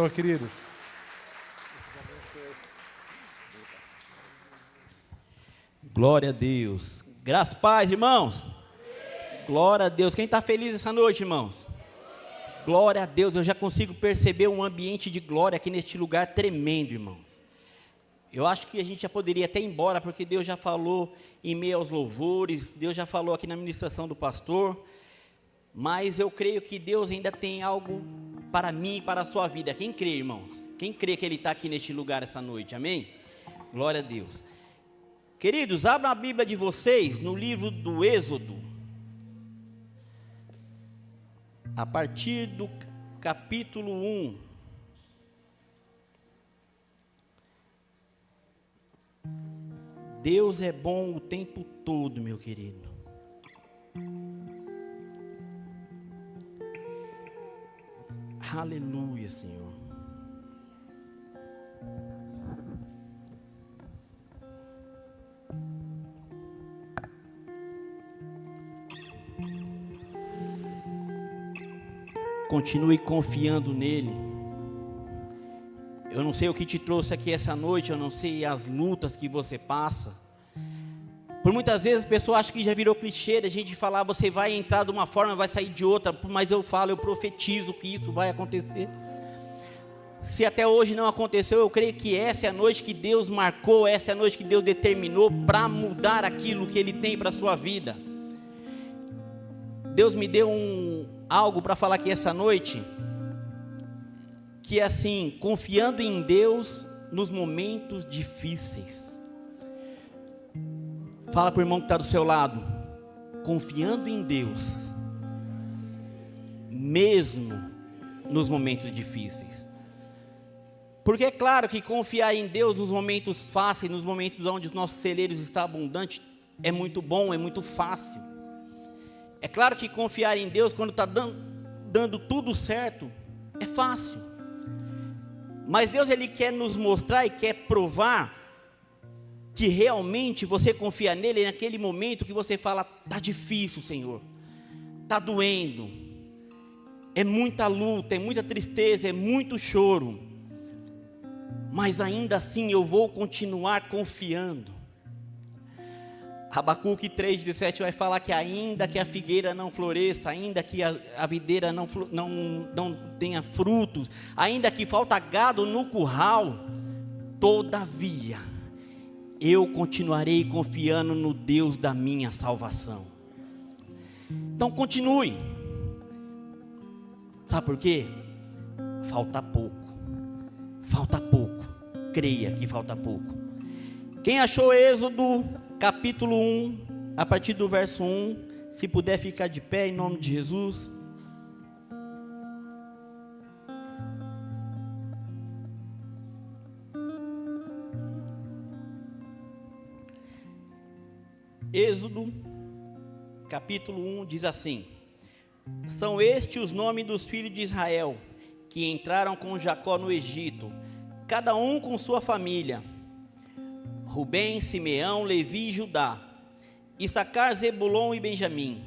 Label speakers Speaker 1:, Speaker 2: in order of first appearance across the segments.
Speaker 1: Queridos.
Speaker 2: Glória a Deus. Graças, paz, irmãos. Glória a Deus. Quem está feliz essa noite, irmãos? Glória a Deus. Eu já consigo perceber um ambiente de glória aqui neste lugar tremendo, irmãos. Eu acho que a gente já poderia até ir embora, porque Deus já falou em meio aos louvores, Deus já falou aqui na ministração do pastor, mas eu creio que Deus ainda tem algo para mim e para a sua vida. Quem crê, irmãos? Quem crê que Ele está aqui neste lugar essa noite? Amém? Glória a Deus. Queridos, abram a Bíblia de vocês no livro do Êxodo, a partir do capítulo 1. Deus é bom o tempo todo, meu querido. Aleluia, Senhor. Continue confiando nele. Eu não sei o que te trouxe aqui essa noite, eu não sei as lutas que você passa. Por muitas vezes as pessoas acham que já virou clichê a gente falar, você vai entrar de uma forma, vai sair de outra, mas eu falo, eu profetizo que isso vai acontecer. Se até hoje não aconteceu, eu creio que essa é a noite que Deus marcou, essa é a noite que Deus determinou para mudar aquilo que Ele tem para a sua vida. Deus me deu algo para falar aqui essa noite, que é assim, confiando em Deus nos momentos difíceis. Fala para o irmão que está do seu lado, confiando em Deus, mesmo nos momentos difíceis. Porque é claro que confiar em Deus nos momentos fáceis, nos momentos onde os nossos celeiros estão abundantes, é muito bom, é muito fácil. É claro que confiar em Deus quando está dando tudo certo, é fácil. Mas Deus, Ele quer nos mostrar e quer provar que realmente você confia nele naquele momento que você fala, está difícil, Senhor, está doendo, é muita luta, é muita tristeza, é muito choro, mas ainda assim eu vou continuar confiando. Abacuque 3,17 vai falar que ainda que a figueira não floresça, ainda que a videira não tenha frutos, ainda que falta gado no curral, todavia eu continuarei confiando no Deus da minha salvação. Então continue. Sabe por quê? Falta pouco. Falta pouco. Creia que falta pouco. Quem achou Êxodo capítulo 1, a partir do verso 1, se puder ficar de pé em nome de Jesus. Êxodo, capítulo 1, diz assim: são estes os nomes dos filhos de Israel, que entraram com Jacó no Egito, cada um com sua família: Rubem, Simeão, Levi e Judá, Issacar, Zebulon e Benjamim,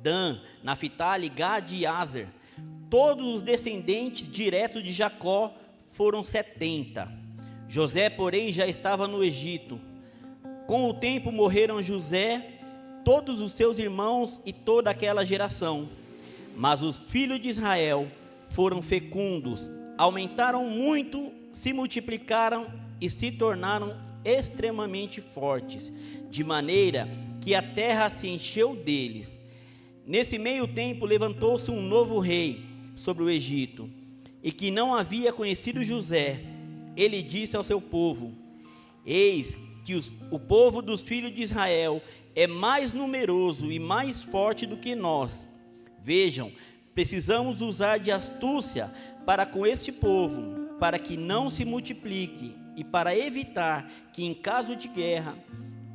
Speaker 2: Dan, Naphtali, Gade e Aser. Todos os descendentes diretos de Jacó foram 70. José, porém, já estava no Egito. Com o tempo morreram José, todos os seus irmãos e toda aquela geração. Mas os filhos de Israel foram fecundos, aumentaram muito, se multiplicaram e se tornaram extremamente fortes, de maneira que a terra se encheu deles. Nesse meio tempo levantou-se um novo rei sobre o Egito, e que não havia conhecido José. Ele disse ao seu povo: eis que o povo dos filhos de Israel é mais numeroso e mais forte do que nós. Vejam, precisamos usar de astúcia para com este povo, para que não se multiplique, e para evitar que em caso de guerra,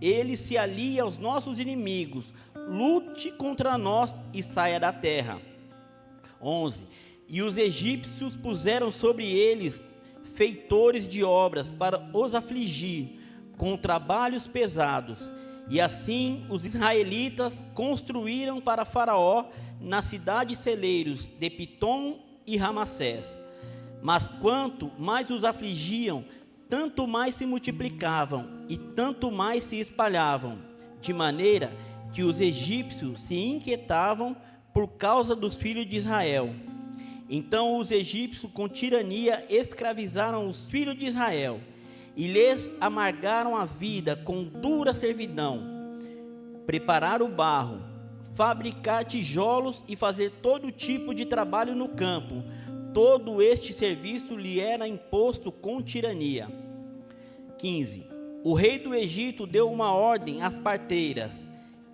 Speaker 2: ele se alie aos nossos inimigos, lute contra nós e saia da terra. 11. E os egípcios puseram sobre eles feitores de obras para os afligir, com trabalhos pesados, e assim os israelitas construíram para Faraó na cidade celeiros de Pitom e Ramassés. Mas quanto mais os afligiam, tanto mais se multiplicavam e tanto mais se espalhavam, de maneira que os egípcios se inquietavam por causa dos filhos de Israel. Então os egípcios com tirania escravizaram os filhos de Israel e lhes amargaram a vida com dura servidão, preparar o barro, fabricar tijolos e fazer todo tipo de trabalho no campo. Todo este serviço lhe era imposto com tirania. 15. O rei do Egito deu uma ordem às parteiras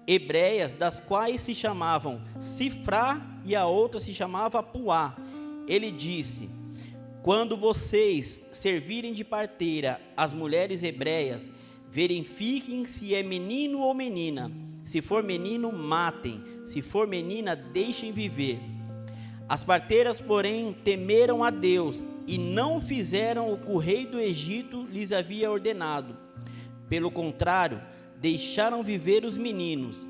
Speaker 2: hebreias, das quais se chamavam Sifrá e a outra se chamava Puá. Ele disse: quando vocês servirem de parteira as mulheres hebreias, verifiquem se é menino ou menina. Se for menino, matem. Se for menina, deixem viver. As parteiras, porém, temeram a Deus e não fizeram o que o rei do Egito lhes havia ordenado. Pelo contrário, deixaram viver os meninos.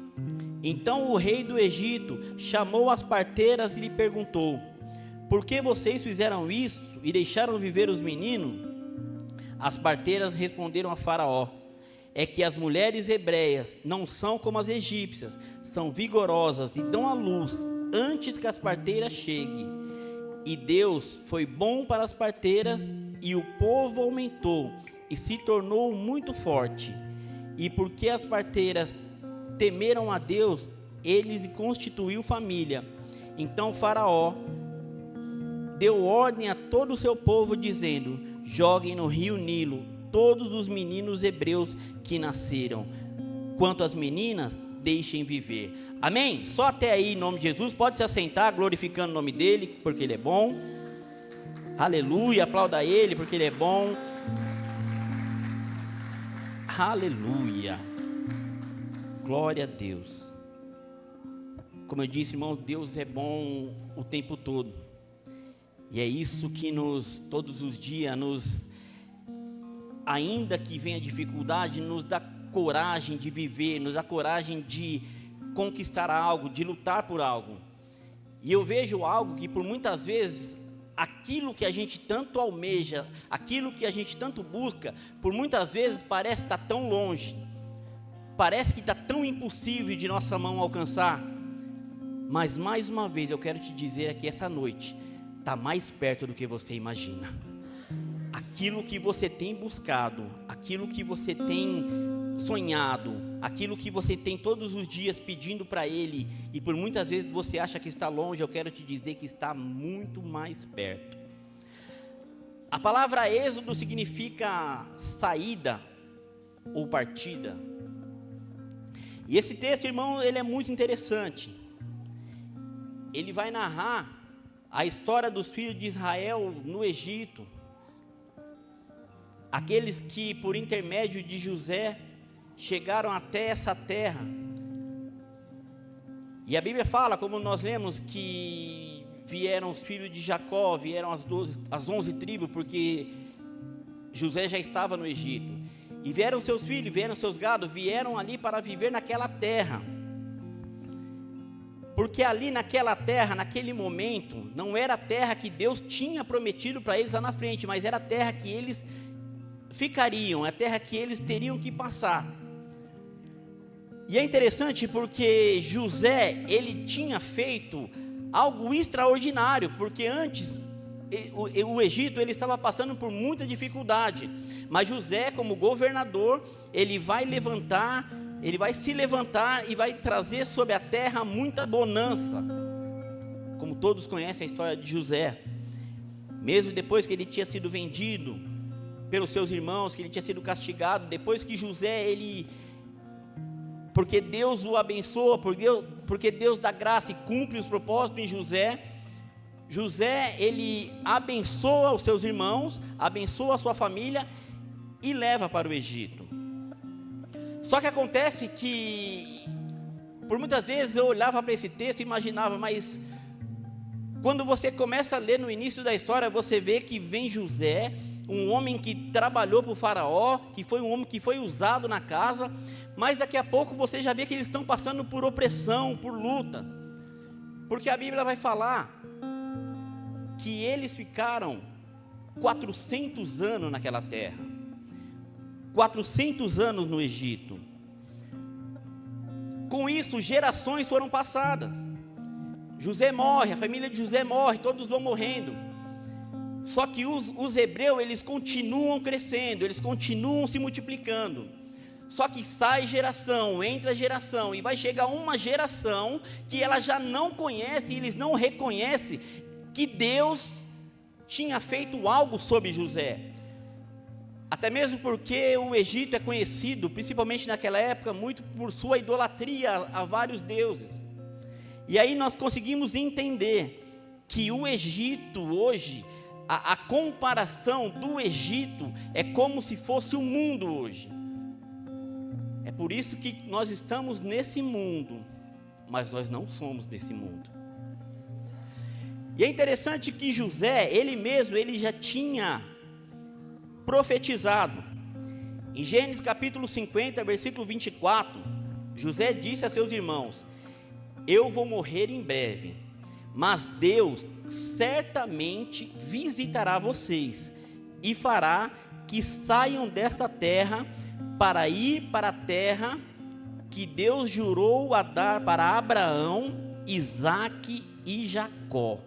Speaker 2: Então o rei do Egito chamou as parteiras e lhe perguntou: por que vocês fizeram isso e deixaram viver os meninos? As parteiras responderam a Faraó: é que as mulheres hebreias não são como as egípcias, são vigorosas e dão à luz antes que as parteiras cheguem. E Deus foi bom para as parteiras, e o povo aumentou e se tornou muito forte. E porque as parteiras temeram a Deus, ele constituiu família. Então Faraó deu ordem a todo o seu povo, dizendo: joguem no rio Nilo todos os meninos hebreus que nasceram. Quanto às meninas, deixem viver. Amém? Só até aí, em nome de Jesus. Pode se assentar, glorificando o nome dele, porque ele é bom. Aleluia, aplauda ele, porque ele é bom. Aleluia, glória a Deus. Como eu disse, irmãos, Deus é bom o tempo todo. E é isso que todos os dias, ainda que venha dificuldade, nos dá coragem de viver, nos dá coragem de conquistar algo, de lutar por algo. E eu vejo algo que por muitas vezes, aquilo que a gente tanto almeja, aquilo que a gente tanto busca, por muitas vezes parece estar tão longe, parece que está tão impossível de nossa mão alcançar. Mas mais uma vez eu quero te dizer aqui essa noite, está mais perto do que você imagina. Aquilo que você tem buscado, aquilo que você tem sonhado, aquilo que você tem todos os dias pedindo para Ele, e por muitas vezes você acha que está longe, eu quero te dizer que está muito mais perto. A palavra êxodo significa saída ou partida. E esse texto, irmão, ele é muito interessante. Ele vai narrar a história dos filhos de Israel no Egito, aqueles que por intermédio de José chegaram até essa terra. E a Bíblia fala, como nós lemos, que vieram os filhos de Jacó, vieram as 11 tribos, porque José já estava no Egito. E vieram seus filhos, vieram seus gados, vieram ali para viver naquela terra. Porque ali naquela terra, naquele momento, não era a terra que Deus tinha prometido para eles lá na frente, mas era a terra que eles ficariam, a terra que eles teriam que passar. E é interessante porque José, ele tinha feito algo extraordinário, porque antes o Egito ele estava passando por muita dificuldade, mas José, como governador, ele vai se levantar e vai trazer sobre a terra muita bonança. Como todos conhecem a história de José, mesmo depois que ele tinha sido vendido pelos seus irmãos, que ele tinha sido castigado, depois que José, porque Deus o abençoa, porque Deus dá graça e cumpre os propósitos em José, ele abençoa os seus irmãos, abençoa a sua família e leva para o Egito. Só que acontece que, por muitas vezes eu olhava para esse texto e imaginava, mas quando você começa a ler no início da história, você vê que vem José, um homem que trabalhou para o faraó, que foi um homem que foi usado na casa, mas daqui a pouco você já vê que eles estão passando por opressão, por luta, porque a Bíblia vai falar que eles ficaram 400 anos naquela terra, 400 anos no Egito. Com isso, gerações foram passadas. José morre, a família de José morre, todos vão morrendo. Só que os hebreus, eles continuam crescendo, eles continuam se multiplicando. Só que sai geração, entra geração, e vai chegar uma geração que ela já não conhece, eles não reconhecem que Deus tinha feito algo sobre José. Até mesmo porque o Egito é conhecido, principalmente naquela época, muito por sua idolatria a vários deuses. E aí nós conseguimos entender que o Egito hoje, a comparação do Egito é como se fosse o mundo hoje. É por isso que nós estamos nesse mundo, mas nós não somos desse mundo. E é interessante que José, ele já tinha profetizado. Em Gênesis capítulo 50, versículo 24, José disse a seus irmãos: eu vou morrer em breve, mas Deus certamente visitará vocês e fará que saiam desta terra para ir para a terra que Deus jurou a dar para Abraão, Isaque e Jacó.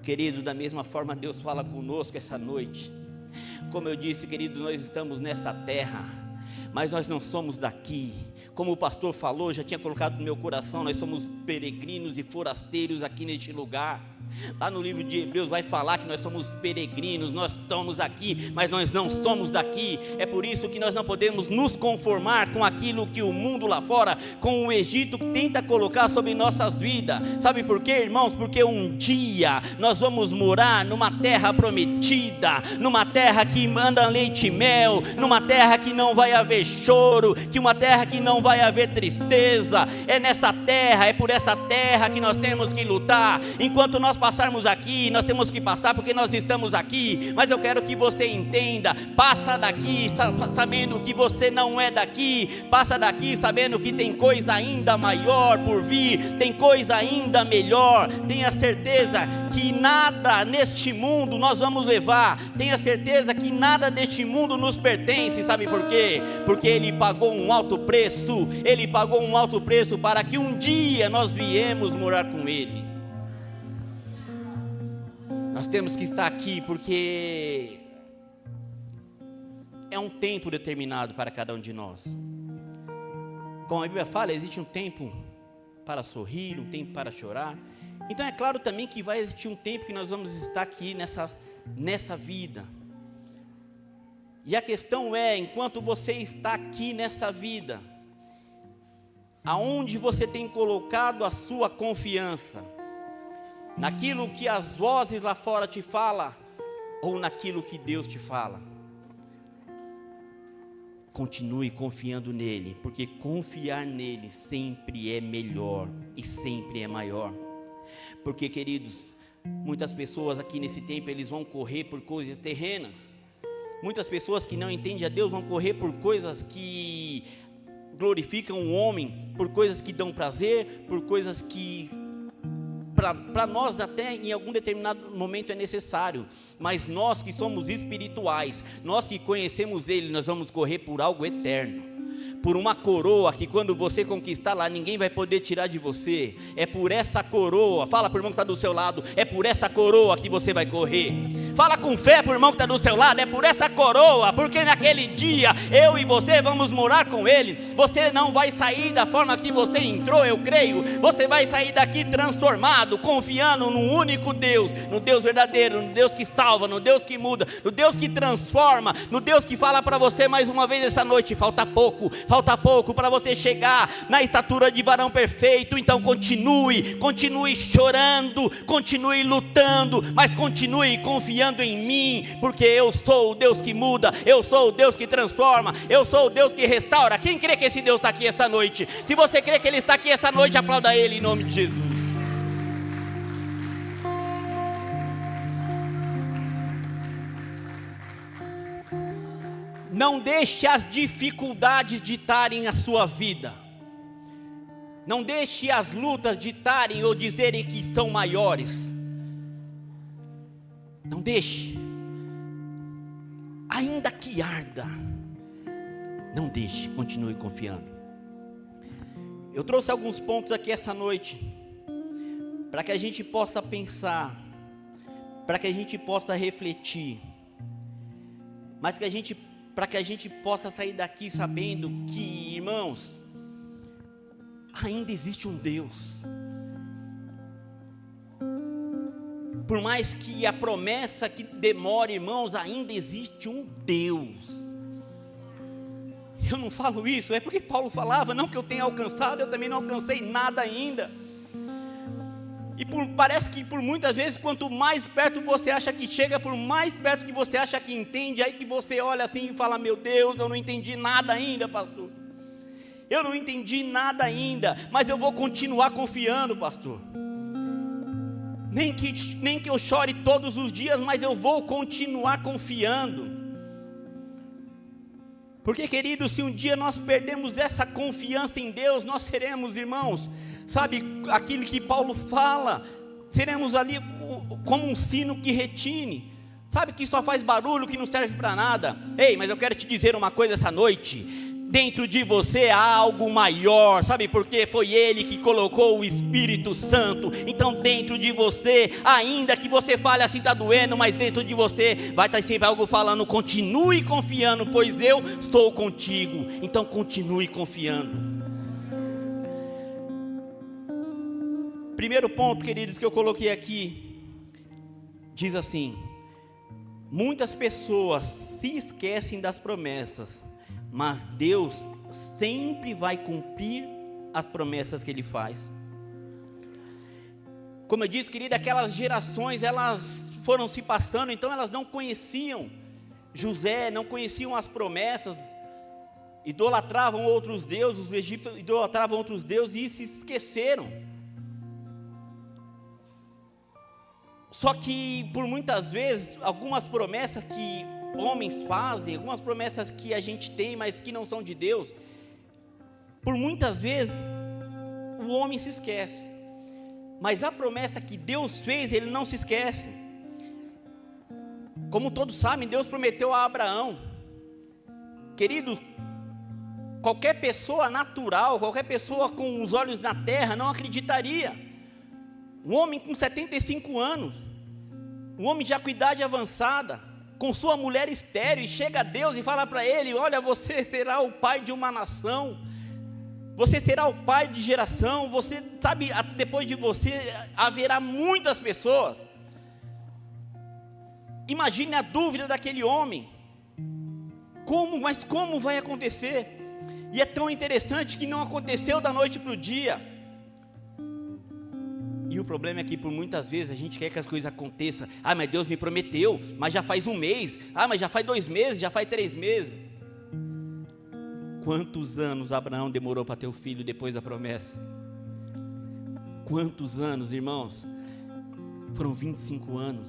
Speaker 2: Querido, da mesma forma Deus fala conosco essa noite. Como eu disse, querido, nós estamos nessa terra, mas nós não somos daqui. Como o pastor falou, já tinha colocado no meu coração, nós somos peregrinos e forasteiros aqui neste lugar. Lá no livro de Hebreus vai falar que nós somos peregrinos, nós estamos aqui, mas nós não somos daqui. É por isso que nós não podemos nos conformar com aquilo que o mundo lá fora, com o Egito, tenta colocar sobre nossas vidas. Sabe por quê, irmãos? Porque um dia nós vamos morar numa terra prometida, numa terra que manda leite e mel, numa terra que não vai haver choro, que uma terra que não vai haver tristeza. É nessa terra, é por essa terra que nós temos que lutar. Enquanto nós passarmos aqui, nós temos que passar porque nós estamos aqui, mas eu quero que você entenda, passa daqui sabendo que você não é daqui, passa daqui sabendo que tem coisa ainda maior por vir, tem coisa ainda melhor. Tenha certeza que nada neste mundo nós vamos levar, tenha certeza que nada deste mundo nos pertence. Sabe por quê? Porque Ele pagou um alto preço, Ele pagou um alto preço para que um dia nós viemos morar com Ele. Nós temos que estar aqui porque é um tempo determinado para cada um de nós. Como a Bíblia fala, existe um tempo para sorrir, um tempo para chorar. Então é claro também que vai existir um tempo que nós vamos estar aqui nessa vida. E a questão é, enquanto você está aqui nessa vida, aonde você tem colocado a sua confiança? Naquilo que as vozes lá fora te falam, ou naquilo que Deus te fala? Continue confiando nele, porque confiar nele sempre é melhor e sempre é maior. Porque, queridos, muitas pessoas aqui nesse tempo, eles vão correr por coisas terrenas. Muitas pessoas que não entendem a Deus vão correr por coisas que glorificam o homem, por coisas que dão prazer, por coisas que para nós até em algum determinado momento é necessário, mas nós que somos espirituais, nós que conhecemos Ele, nós vamos correr por algo eterno, por uma coroa que quando você conquistar lá, ninguém vai poder tirar de você. É por essa coroa, fala para o irmão que está do seu lado, é por essa coroa que você vai correr. Fala com fé para o irmão que está do seu lado, é por essa coroa, porque naquele dia, eu e você vamos morar com Ele. Você não vai sair da forma que você entrou, eu creio. Você vai sair daqui transformado, confiando no único Deus, no Deus verdadeiro, no Deus que salva, no Deus que muda, no Deus que transforma, no Deus que fala para você mais uma vez essa noite: falta pouco para você chegar na estatura de varão perfeito. Então continue chorando, continue lutando, mas continue confiando em mim, porque eu sou o Deus que muda, eu sou o Deus que transforma, eu sou o Deus que restaura. Quem crê que esse Deus está aqui essa noite? Se você crê que Ele está aqui essa noite, aplauda Ele em nome de Jesus. Não deixe as dificuldades ditarem a sua vida. Não deixe as lutas ditarem ou dizerem que são maiores. Não deixe, ainda que arda, não deixe, continue confiando. Eu trouxe alguns pontos aqui essa noite, para que a gente possa pensar, para que a gente possa refletir, mas para que a gente possa sair daqui sabendo que, irmãos, ainda existe um Deus. Por mais que a promessa que demore, irmãos, ainda existe um Deus. Eu não falo isso, é porque Paulo falava, não que eu tenha alcançado, eu também não alcancei nada ainda. E parece que por muitas vezes, quanto mais perto você acha que chega, por mais perto que você acha que entende, aí que você olha assim e fala, meu Deus, eu não entendi nada ainda, pastor. Eu não entendi nada ainda, mas eu vou continuar confiando, pastor. Nem que eu chore todos os dias, mas eu vou continuar confiando. Porque, queridos, se um dia nós perdemos essa confiança em Deus, nós seremos, irmãos, sabe, aquilo que Paulo fala, seremos ali como um sino que retine, sabe, que só faz barulho, que não serve para nada. Ei, mas eu quero te dizer uma coisa essa noite. Dentro de você há algo maior, sabe por quê? Foi Ele que colocou o Espírito Santo. Então dentro de você, ainda que você fale assim, está doendo, mas dentro de você vai estar sempre algo falando, continue confiando, pois eu estou contigo. Então continue confiando. Primeiro ponto, queridos, que eu coloquei aqui, diz assim: muitas pessoas se esquecem das promessas, mas Deus sempre vai cumprir as promessas que Ele faz. Como eu disse, querida, aquelas gerações, elas foram se passando, então elas não conheciam José, não conheciam as promessas, idolatravam outros deuses, os egípcios idolatravam outros deuses e se esqueceram. Só que por muitas vezes, algumas promessas que homens fazem, algumas promessas que a gente tem, mas que não são de Deus, por muitas vezes o homem se esquece, mas a promessa que Deus fez, Ele não se esquece. Como todos sabem, Deus prometeu a Abraão. Querido, qualquer pessoa natural, qualquer pessoa com os olhos na terra não acreditaria. Um homem com 75 anos, um homem já com idade avançada, com sua mulher estéril, e chega a Deus e fala para ele: olha, você será o pai de uma nação, você será o pai de geração, você sabe, depois de você haverá muitas pessoas. Imagine a dúvida daquele homem, mas como vai acontecer? E é tão interessante que não aconteceu da noite para o dia. E o problema é que por muitas vezes a gente quer que as coisas aconteçam. Ah, mas Deus me prometeu, mas já faz um mês. Ah, mas já faz 2 meses, já faz 3 meses. Quantos anos Abraão demorou para ter o filho depois da promessa? Quantos anos, irmãos? Foram 25 anos.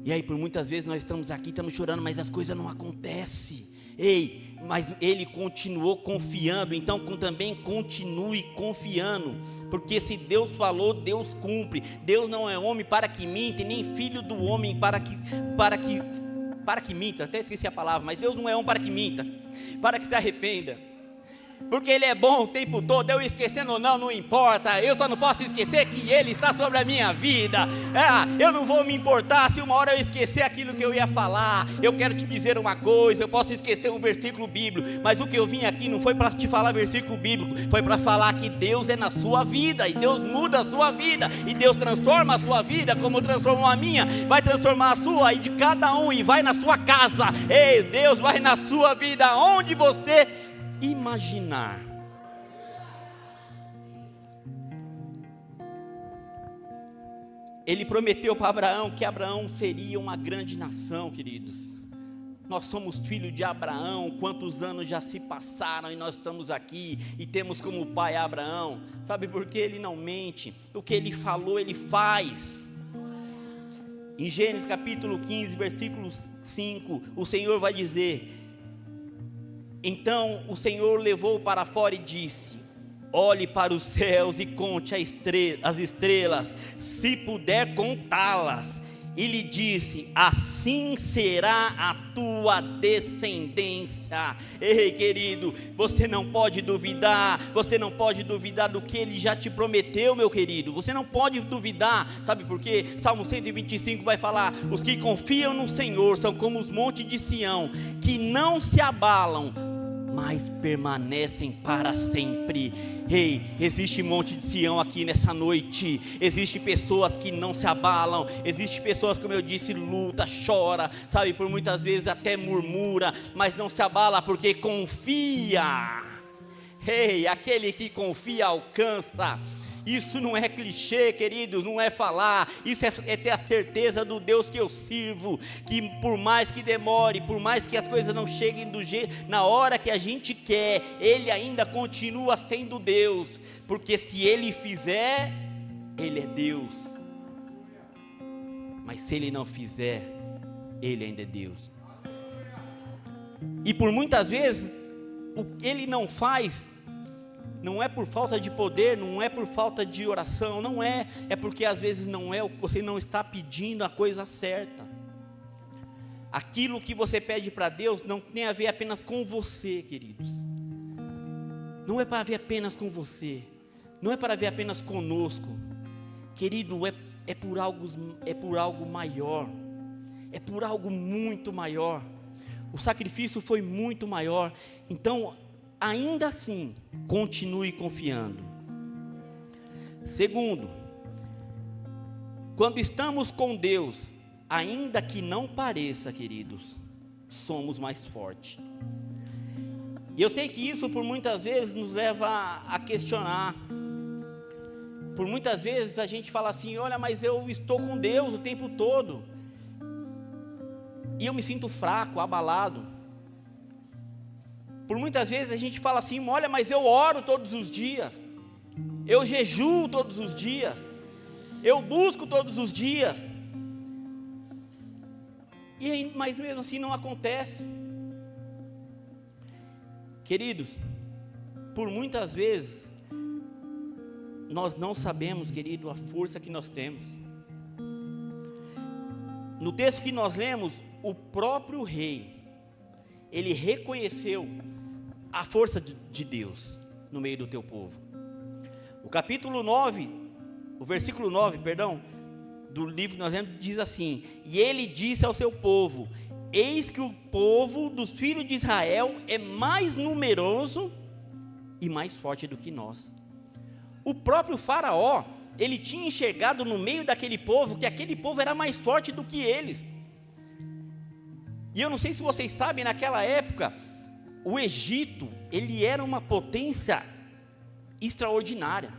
Speaker 2: E aí por muitas vezes nós estamos aqui, estamos chorando, mas as coisas não acontecem. Ei, mas ele continuou confiando, então também continue confiando, porque se Deus falou, Deus cumpre. Deus não é homem para que minta, nem filho do homem para que minta, até esqueci a palavra, mas Deus não é homem para que minta, para que se arrependa. Porque Ele é bom o tempo todo, eu esquecendo ou não, não importa. Eu só não posso esquecer que Ele está sobre a minha vida. Eu não vou me importar se uma hora eu esquecer aquilo que eu ia falar. Eu quero te dizer uma coisa, eu posso esquecer um versículo bíblico, mas o que eu vim aqui não foi para te falar versículo bíblico, foi para falar que Deus é na sua vida, e Deus muda a sua vida, e Deus transforma a sua vida, como transformou a minha, vai transformar a sua, e de cada um, e vai na sua casa. Ei, Deus vai na sua vida, onde você imaginar. Ele prometeu para Abraão que Abraão seria uma grande nação, queridos. Nós somos filhos de Abraão. Quantos anos já se passaram e nós estamos aqui e temos como pai Abraão. Sabe por que ele não mente? O que ele falou, ele faz. Em Gênesis capítulo 15, versículo 5, o Senhor vai dizer: então o Senhor levou para fora e disse: olhe para os céus e conte as estrelas, se puder contá-las. e lhe disse: assim será a tua descendência. Ei, querido, você não pode duvidar do que ele já te prometeu, meu querido. Você não pode duvidar, sabe por quê? Salmo 125 vai falar: os que confiam no Senhor são como os montes de Sião, que não se abalam, mas permanecem para sempre. Ei, existe monte de Sião aqui nessa noite. Existe pessoas que não se abalam. Existe pessoas, como eu disse, luta, chora, sabe, por muitas vezes até murmura, mas não se abala porque confia. Ei, aquele que confia alcança. Isso não é clichê, queridos, não é falar, isso é ter a certeza do Deus que eu sirvo, que por mais que demore, por mais que as coisas não cheguem do jeito, na hora que a gente quer, Ele ainda continua sendo Deus, porque se Ele fizer, Ele é Deus, mas se Ele não fizer, Ele ainda é Deus. E por muitas vezes, o que Ele não faz, não é por falta de poder, não é por falta de oração, não é, é porque às vezes não é, você não está pedindo a coisa certa. Aquilo que você pede para Deus não tem a ver apenas com você, queridos. Não é para ver apenas com você, não é para ver apenas conosco, querido, é por algo maior, é por algo muito maior. O sacrifício foi muito maior, então ainda assim, continue confiando. Segundo, quando estamos com Deus, ainda que não pareça, queridos, somos mais fortes. E eu sei que isso por muitas vezes nos leva a questionar. Por muitas vezes a gente fala assim: olha, mas eu estou com Deus o tempo todo, e eu me sinto fraco, abalado. Por muitas vezes a gente fala assim: olha, mas eu oro todos os dias, eu jejuo todos os dias, eu busco todos os dias, mas mesmo assim não acontece. Queridos, por muitas vezes nós não sabemos, querido, a força que nós temos. No texto que nós lemos, o próprio rei, ele reconheceu a força de Deus no meio do teu povo. O capítulo 9, o versículo 9, do livro que nós lemos, diz assim: e ele disse ao seu povo: eis que o povo dos filhos de Israel é mais numeroso e mais forte do que nós. O próprio faraó, ele tinha enxergado no meio daquele povo, que aquele povo era mais forte do que eles. E eu não sei se vocês sabem, naquela época, o Egito, ele era uma potência extraordinária.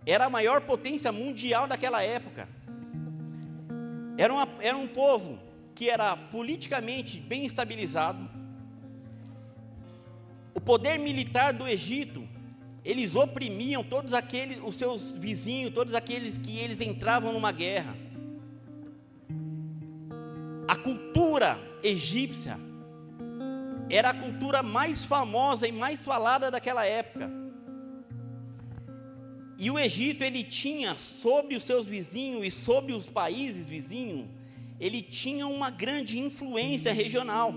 Speaker 2: Era a maior potência mundial daquela época. Era um povo que era politicamente bem estabilizado. O poder militar do Egito, eles oprimiam todos aqueles, os seus vizinhos, todos aqueles que eles entravam numa guerra. A cultura egípcia era a cultura mais famosa e mais falada daquela época. E o Egito, ele tinha sobre os seus vizinhos e sobre os países vizinhos, ele tinha uma grande influência regional.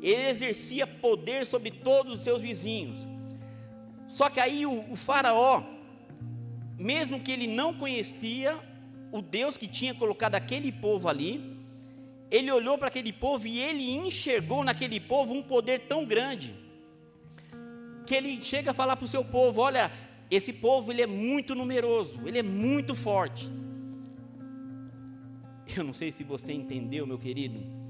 Speaker 2: Ele exercia poder sobre todos os seus vizinhos. Só que aí o faraó, mesmo que ele não conhecia o Deus que tinha colocado aquele povo ali, ele olhou para aquele povo e ele enxergou naquele povo um poder tão grande, que ele chega a falar para o seu povo: olha, esse povo, ele é muito numeroso, ele é muito forte. Eu não sei se você entendeu, meu querido.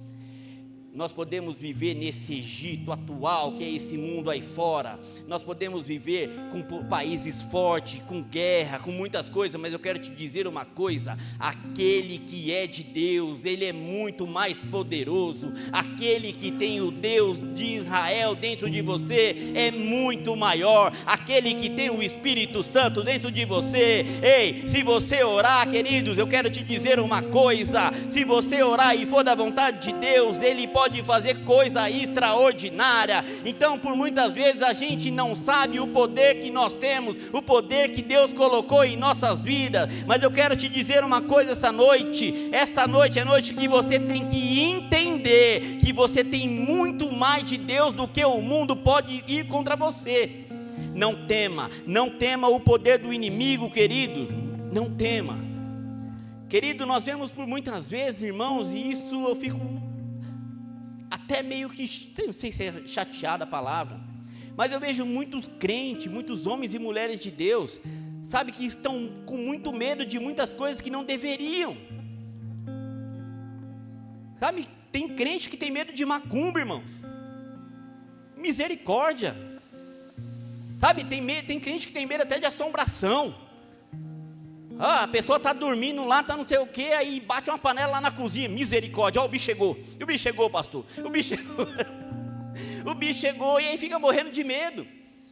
Speaker 2: Nós podemos viver nesse Egito atual, que é esse mundo aí fora. Nós podemos viver com países fortes, com guerra, com muitas coisas, mas eu quero te dizer uma coisa: aquele que é de Deus, ele é muito mais poderoso. Aquele que tem o Deus de Israel dentro de você é muito maior. Aquele que tem o Espírito Santo dentro de você, ei, se você orar, queridos, eu quero te dizer uma coisa: se você orar e for da vontade de Deus, Ele pode pode fazer coisa extraordinária. Então, por muitas vezes a gente não sabe o poder que nós temos, o poder que Deus colocou em nossas vidas. Mas eu quero te dizer uma coisa essa noite é a noite que você tem que entender que você tem muito mais de Deus do que o mundo pode ir contra você. Não tema o poder do inimigo, querido, não tema. Querido, nós vemos por muitas vezes, irmãos, e isso eu fico até meio que, não sei se é chateada a palavra, mas eu vejo muitos crentes, muitos homens e mulheres de Deus, sabe, que estão com muito medo de muitas coisas que não deveriam. Sabe, tem crente que tem medo de macumba, irmãos. Misericórdia. Sabe, tem crente que tem medo até de assombração. A pessoa está dormindo lá, está não sei o que, aí bate uma panela lá na cozinha. Misericórdia, o bicho chegou. O bicho chegou, pastor. O bicho chegou. O bicho chegou e aí fica morrendo de medo.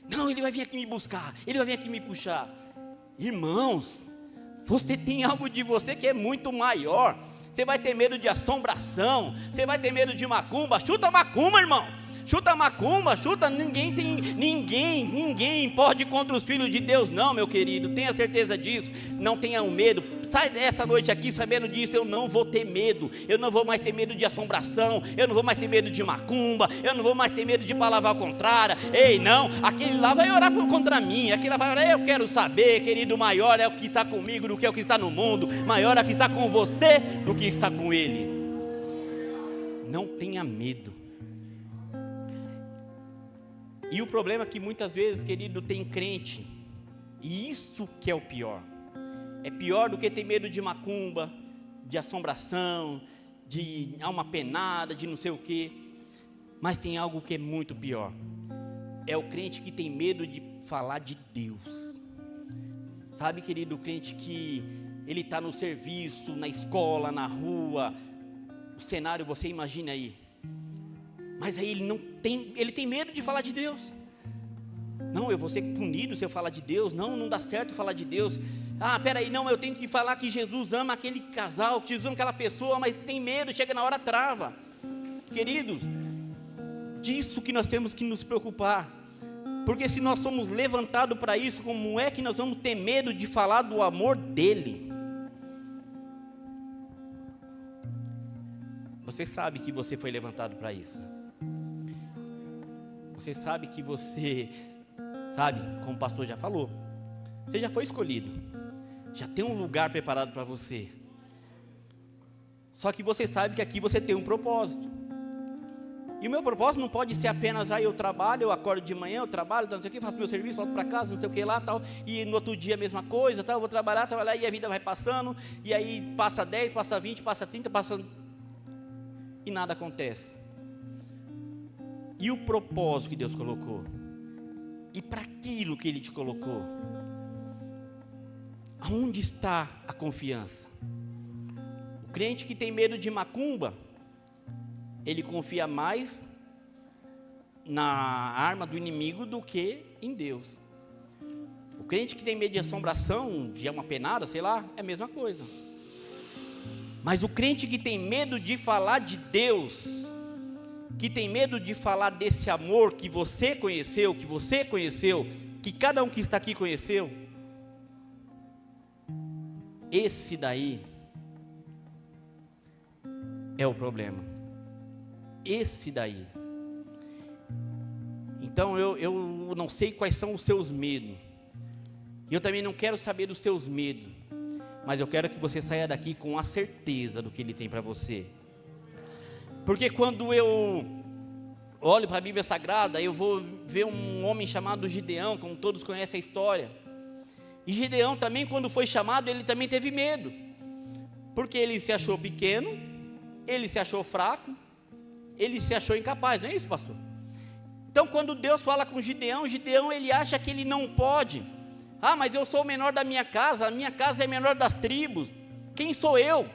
Speaker 2: Não, ele vai vir aqui me buscar, ele vai vir aqui me puxar. Irmãos, você tem algo de você que é muito maior. Você vai ter medo de assombração, você vai ter medo de macumba. Chuta macumba, irmão. Chuta macumba, chuta, ninguém pode contra os filhos de Deus, não, meu querido, tenha certeza disso, não tenha medo. Sai dessa noite aqui sabendo disso. Eu não vou ter medo, eu não vou mais ter medo de assombração, eu não vou mais ter medo de macumba, eu não vou mais ter medo de palavra contrária. Ei, não, aquele lá vai orar contra mim, aquele lá vai orar. Eu quero saber, querido, maior é o que está comigo do que o que está no mundo, maior é o que está com você do que está com ele. Não tenha medo. E o problema é que muitas vezes, querido, tem crente, e isso que é o pior, é pior do que ter medo de macumba, de assombração, de alma penada, de não sei o que, mas tem algo que é muito pior, é o crente que tem medo de falar de Deus. Sabe, querido, o crente que ele está no serviço, na escola, na rua, o cenário você imagina aí, mas aí ele tem medo de falar de Deus. Não, eu vou ser punido se eu falar de Deus. Não dá certo falar de Deus. Peraí, não, eu tenho que falar que Jesus ama aquele casal, que Jesus ama aquela pessoa, mas tem medo, chega na hora, trava. Queridos, disso que nós temos que nos preocupar, porque se nós somos levantados para isso, como é que nós vamos ter medo de falar do amor dele? Você sabe que você foi levantado para isso. Você sabe que você, sabe, como o pastor já falou, você já foi escolhido, já tem um lugar preparado para você. Só que você sabe que aqui você tem um propósito. E o meu propósito não pode ser apenas, eu trabalho, eu acordo de manhã, eu trabalho, não sei o que, faço meu serviço, volto para casa, não sei o que lá, tal, e no outro dia a mesma coisa, tal, eu vou trabalhar, e a vida vai passando, e aí passa 10, passa 20, passa 30, e nada acontece. E o propósito que Deus colocou? E para aquilo que Ele te colocou? Aonde está a confiança? O crente que tem medo de macumba, ele confia mais na arma do inimigo do que em Deus. O crente que tem medo de assombração, de uma penada, sei lá, é a mesma coisa. Mas o crente que tem medo de falar de Deus, que tem medo de falar desse amor que você conheceu, que cada um que está aqui conheceu, esse daí é o problema. Esse daí. Então eu não sei quais são os seus medos, e eu também não quero saber dos seus medos, mas eu quero que você saia daqui com a certeza do que Ele tem para você. Porque quando eu olho para a Bíblia Sagrada, eu vou ver um homem chamado Gideão, como todos conhecem a história. E Gideão também, quando foi chamado, ele também teve medo, porque ele se achou pequeno, ele se achou fraco, ele se achou incapaz, não é isso, pastor? Então quando Deus fala com Gideão, ele acha que ele não pode. Mas eu sou o menor da minha casa, a minha casa é a menor das tribos, quem sou eu?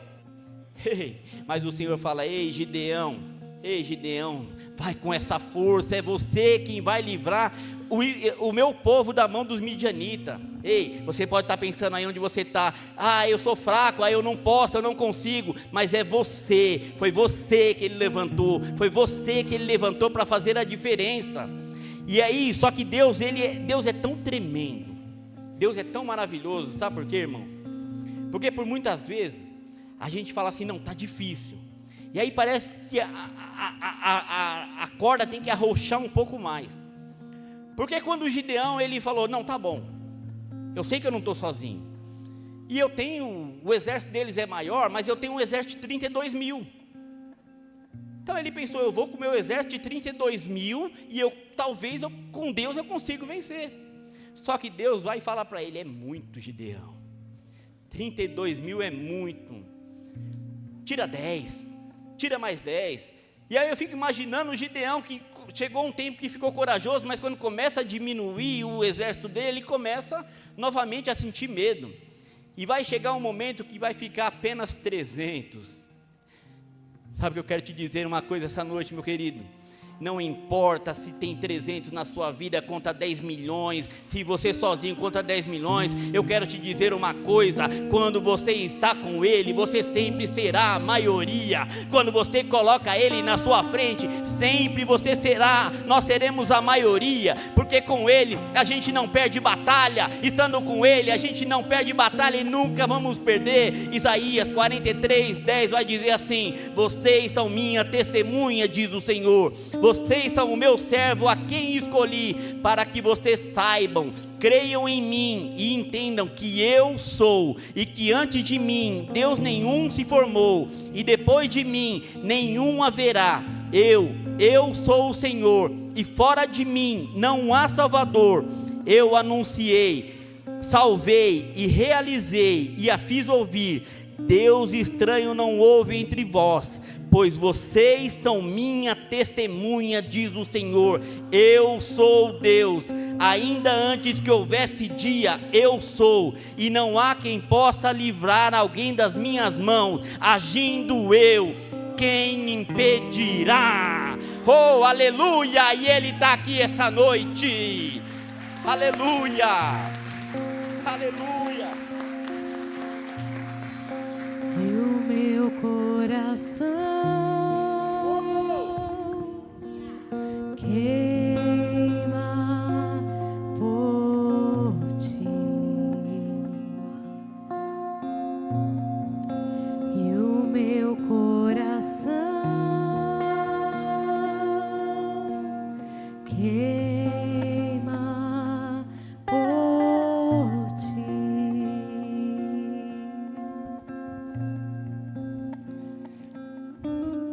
Speaker 2: Mas o Senhor fala: ei, Gideão, Ei, Gideão, vai com essa força, é você quem vai livrar o meu povo da mão dos midianitas. Ei, você pode estar pensando aí onde você está: ah, eu sou fraco, eu não posso, eu não consigo. Mas é você, foi você que ele levantou, foi você que ele levantou para fazer a diferença. E aí, só que Deus é tão tremendo, Deus é tão maravilhoso, sabe por quê, irmãos? Porque por muitas vezes a gente fala assim: não, está difícil. E aí parece que a corda tem que arrochar um pouco mais. Porque quando o Gideão, ele falou: não, tá bom, eu sei que eu não estou sozinho, e eu tenho, o exército deles é maior, mas eu tenho um exército de 32 mil. Então ele pensou: eu vou com o meu exército de 32 mil, e talvez com Deus eu consigo vencer. Só que Deus vai falar para ele: é muito, Gideão, 32 mil é muito, tira 10, tira mais 10. E aí eu fico imaginando o Gideão, que chegou um tempo que ficou corajoso, mas quando começa a diminuir o exército dele, ele começa novamente a sentir medo, e vai chegar um momento que vai ficar apenas 300. Sabe que eu quero te dizer uma coisa essa noite, meu querido? Não importa se tem 300 na sua vida contra 10 milhões, se você sozinho contra 10 milhões, eu quero te dizer uma coisa: quando você está com Ele, você sempre será a maioria. Quando você coloca Ele na sua frente, sempre nós seremos a maioria, porque com Ele a gente não perde batalha, estando com Ele a gente não perde batalha e nunca vamos perder. Isaías 43:10 vai dizer assim: vocês são minha testemunha, diz o Senhor, vocês são o meu servo a quem escolhi, para que vocês saibam, creiam em mim e entendam que eu sou, e que antes de mim Deus nenhum se formou, e depois de mim nenhum haverá. Eu sou o Senhor, e fora de mim não há Salvador. Eu anunciei, salvei e realizei, e a fiz ouvir. Deus estranho não houve entre vós, pois vocês são minha testemunha, diz o Senhor. Eu sou Deus, ainda antes que houvesse dia, eu sou, e não há quem possa livrar alguém das minhas mãos. Agindo eu, quem impedirá? Oh, aleluia! E Ele está aqui essa noite. Aleluia! Aleluia!
Speaker 1: E o meu coração queima por ti, e o meu coração queima por ti.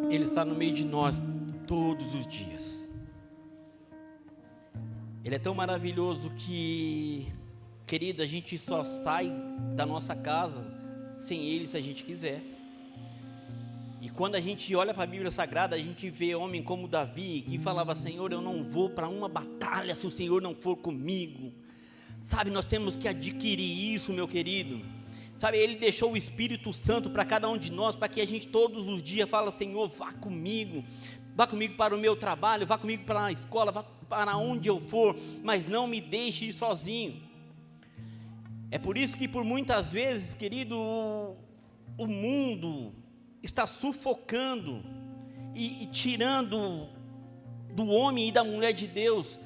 Speaker 2: Ele está no meio de nós todos os dias. Ele é tão maravilhoso que, querido, a gente só sai da nossa casa sem Ele se a gente quiser. E quando a gente olha para a Bíblia Sagrada, a gente vê homem como Davi, que falava: Senhor, eu não vou para uma batalha se o Senhor não for comigo. Sabe, nós temos que adquirir isso, meu querido. Sabe, Ele deixou o Espírito Santo para cada um de nós, para que a gente todos os dias fala: Senhor, vá comigo para o meu trabalho, vá comigo para a escola, vá para onde eu for, mas não me deixe ir sozinho. É por isso que por muitas vezes, querido, o mundo está sufocando e tirando do homem e da mulher de Deus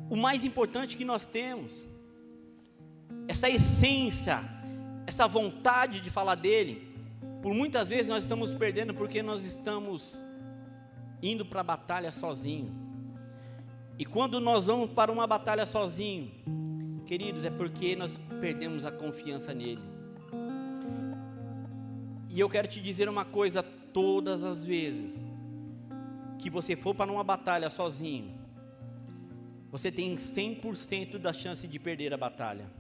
Speaker 2: o mais importante que nós temos, essa essência, essa vontade de falar dele. Por muitas vezes nós estamos perdendo porque nós estamos indo para a batalha sozinho. E quando nós vamos para uma batalha sozinho, queridos, é porque nós perdemos a confiança nele. E eu quero te dizer uma coisa: todas as vezes que você for para uma batalha sozinho, você tem 100% da chance de perder a batalha.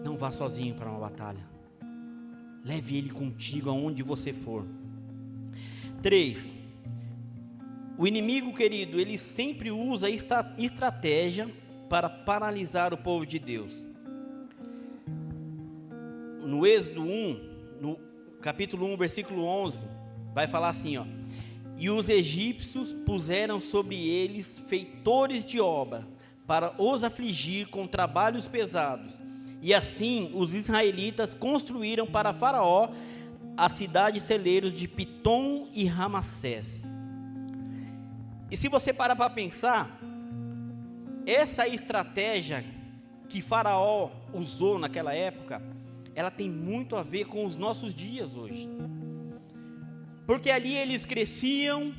Speaker 2: Não vá sozinho para uma batalha. Leve ele contigo aonde você for. 3. O inimigo, querido, ele sempre usa estratégia para paralisar o povo de Deus. No Êxodo 1, no capítulo 1, versículo 11, vai falar assim, ó: E os egípcios puseram sobre eles feitores de obra, para os afligir com trabalhos pesados. E assim os israelitas construíram para Faraó as cidades celeiros de Pitom e Ramassés. E se você parar para pensar, essa estratégia que Faraó usou naquela época, ela tem muito a ver com os nossos dias hoje. Porque ali eles cresciam,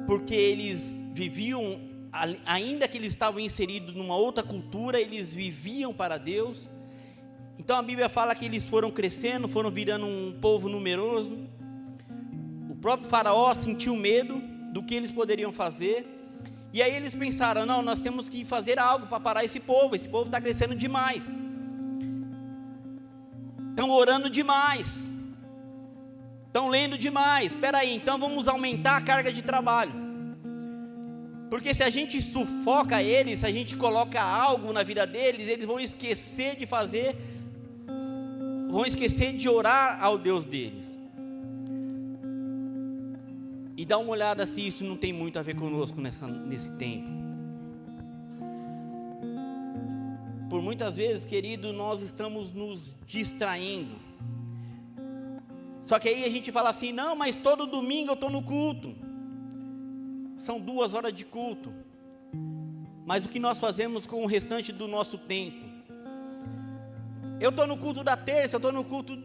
Speaker 2: porque eles viviam, ainda que eles estavam inseridos numa outra cultura, eles viviam para Deus. Então a Bíblia fala que eles foram crescendo, foram virando um povo numeroso. O próprio Faraó sentiu medo do que eles poderiam fazer. E aí eles pensaram, não, nós temos que fazer algo para parar esse povo está crescendo demais. Estão orando demais. Estão lendo demais. Espera aí, então vamos aumentar a carga de trabalho. Porque se a gente sufoca eles, se a gente coloca algo na vida deles, eles vão esquecer de fazer, vão esquecer de orar ao Deus deles. E dá uma olhada se isso não tem muito a ver conosco nesse tempo. Por muitas vezes, querido, nós estamos nos distraindo. Só que aí a gente fala assim, não, mas todo domingo eu estou no culto. São 2 horas de culto. Mas o que nós fazemos com o restante do nosso tempo? Eu estou no culto da terça, eu estou no culto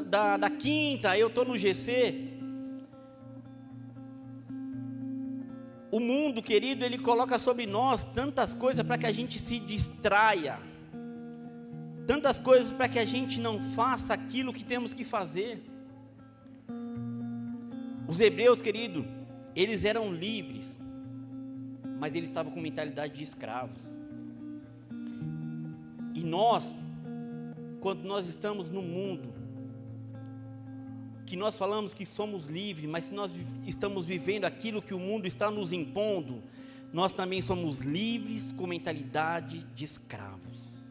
Speaker 2: da quinta, eu estou no GC. O mundo, querido, ele coloca sobre nós tantas coisas para que a gente se distraia. Tantas coisas para que a gente não faça aquilo que temos que fazer. Os hebreus, querido, eles eram livres, mas eles estavam com mentalidade de escravos. E nós, quando nós estamos no mundo, que nós falamos que somos livres, mas se nós estamos vivendo aquilo que o mundo está nos impondo, nós também somos livres com mentalidade de escravos.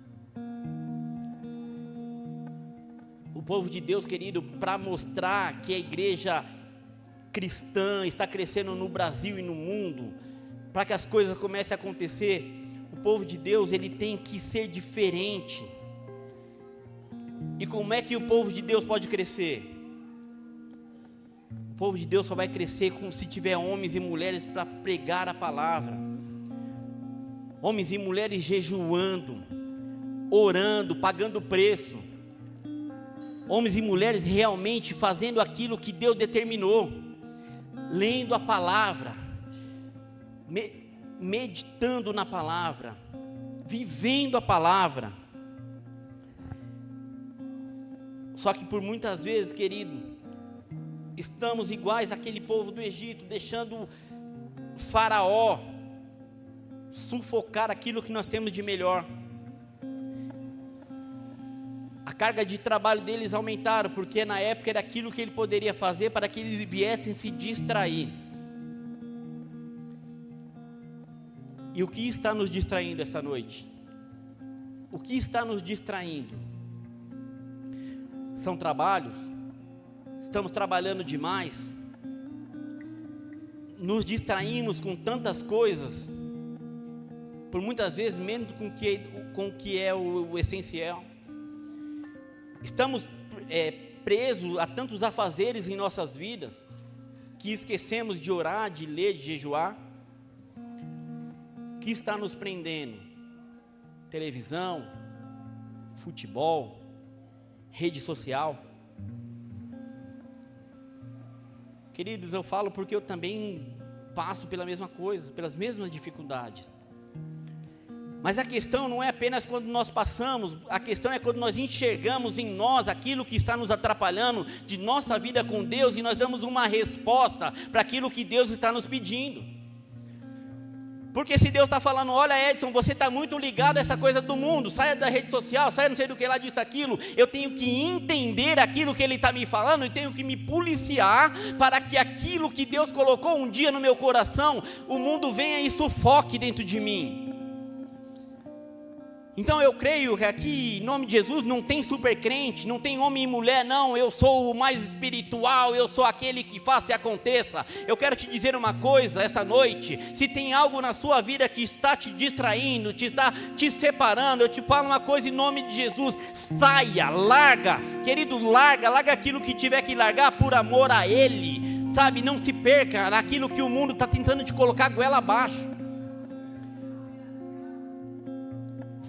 Speaker 2: O povo de Deus, querido, para mostrar que a igreja cristã está crescendo no Brasil e no mundo, para que as coisas comecem a acontecer, o povo de Deus, ele tem que ser diferente. E como é que o povo de Deus pode crescer? O povo de Deus só vai crescer se tiver homens e mulheres para pregar a palavra. Homens e mulheres jejuando, orando, pagando preço. Homens e mulheres realmente fazendo aquilo que Deus determinou. Lendo a palavra, meditando na palavra, vivendo a palavra. Só que por muitas vezes, querido, estamos iguais àquele povo do Egito, deixando Faraó sufocar aquilo que nós temos de melhor. A carga de trabalho deles aumentaram, porque na época era aquilo que ele poderia fazer para que eles viessem se distrair. E o que está nos distraindo essa noite? O que está nos distraindo? São trabalhos? Estamos trabalhando demais? Nos distraímos com tantas coisas, por muitas vezes menos com o que é o essencial. Estamos presos a tantos afazeres em nossas vidas, que esquecemos de orar, de ler, de jejuar. O que está nos prendendo? Televisão, futebol, rede social. Queridos, eu falo porque eu também passo pela mesma coisa, pelas mesmas dificuldades. Mas a questão não é apenas quando nós passamos, a questão é quando nós enxergamos em nós aquilo que está nos atrapalhando de nossa vida com Deus e nós damos uma resposta para aquilo que Deus está nos pedindo. Porque se Deus está falando, olha Edson, você está muito ligado a essa coisa do mundo, saia da rede social, saia não sei do que lá, disso, aquilo, eu tenho que entender aquilo que Ele está me falando e tenho que me policiar para que aquilo que Deus colocou um dia no meu coração, o mundo venha e sufoque dentro de mim. Então eu creio que aqui, em nome de Jesus, não tem super crente, não tem homem e mulher, não. Eu sou o mais espiritual, eu sou aquele que faça e aconteça. Eu quero te dizer uma coisa essa noite: se tem algo na sua vida que está te distraindo, está te separando, eu te falo uma coisa em nome de Jesus: saia, larga, querido, larga aquilo que tiver que largar por amor a Ele, sabe? Não se perca naquilo que o mundo está tentando te colocar goela abaixo.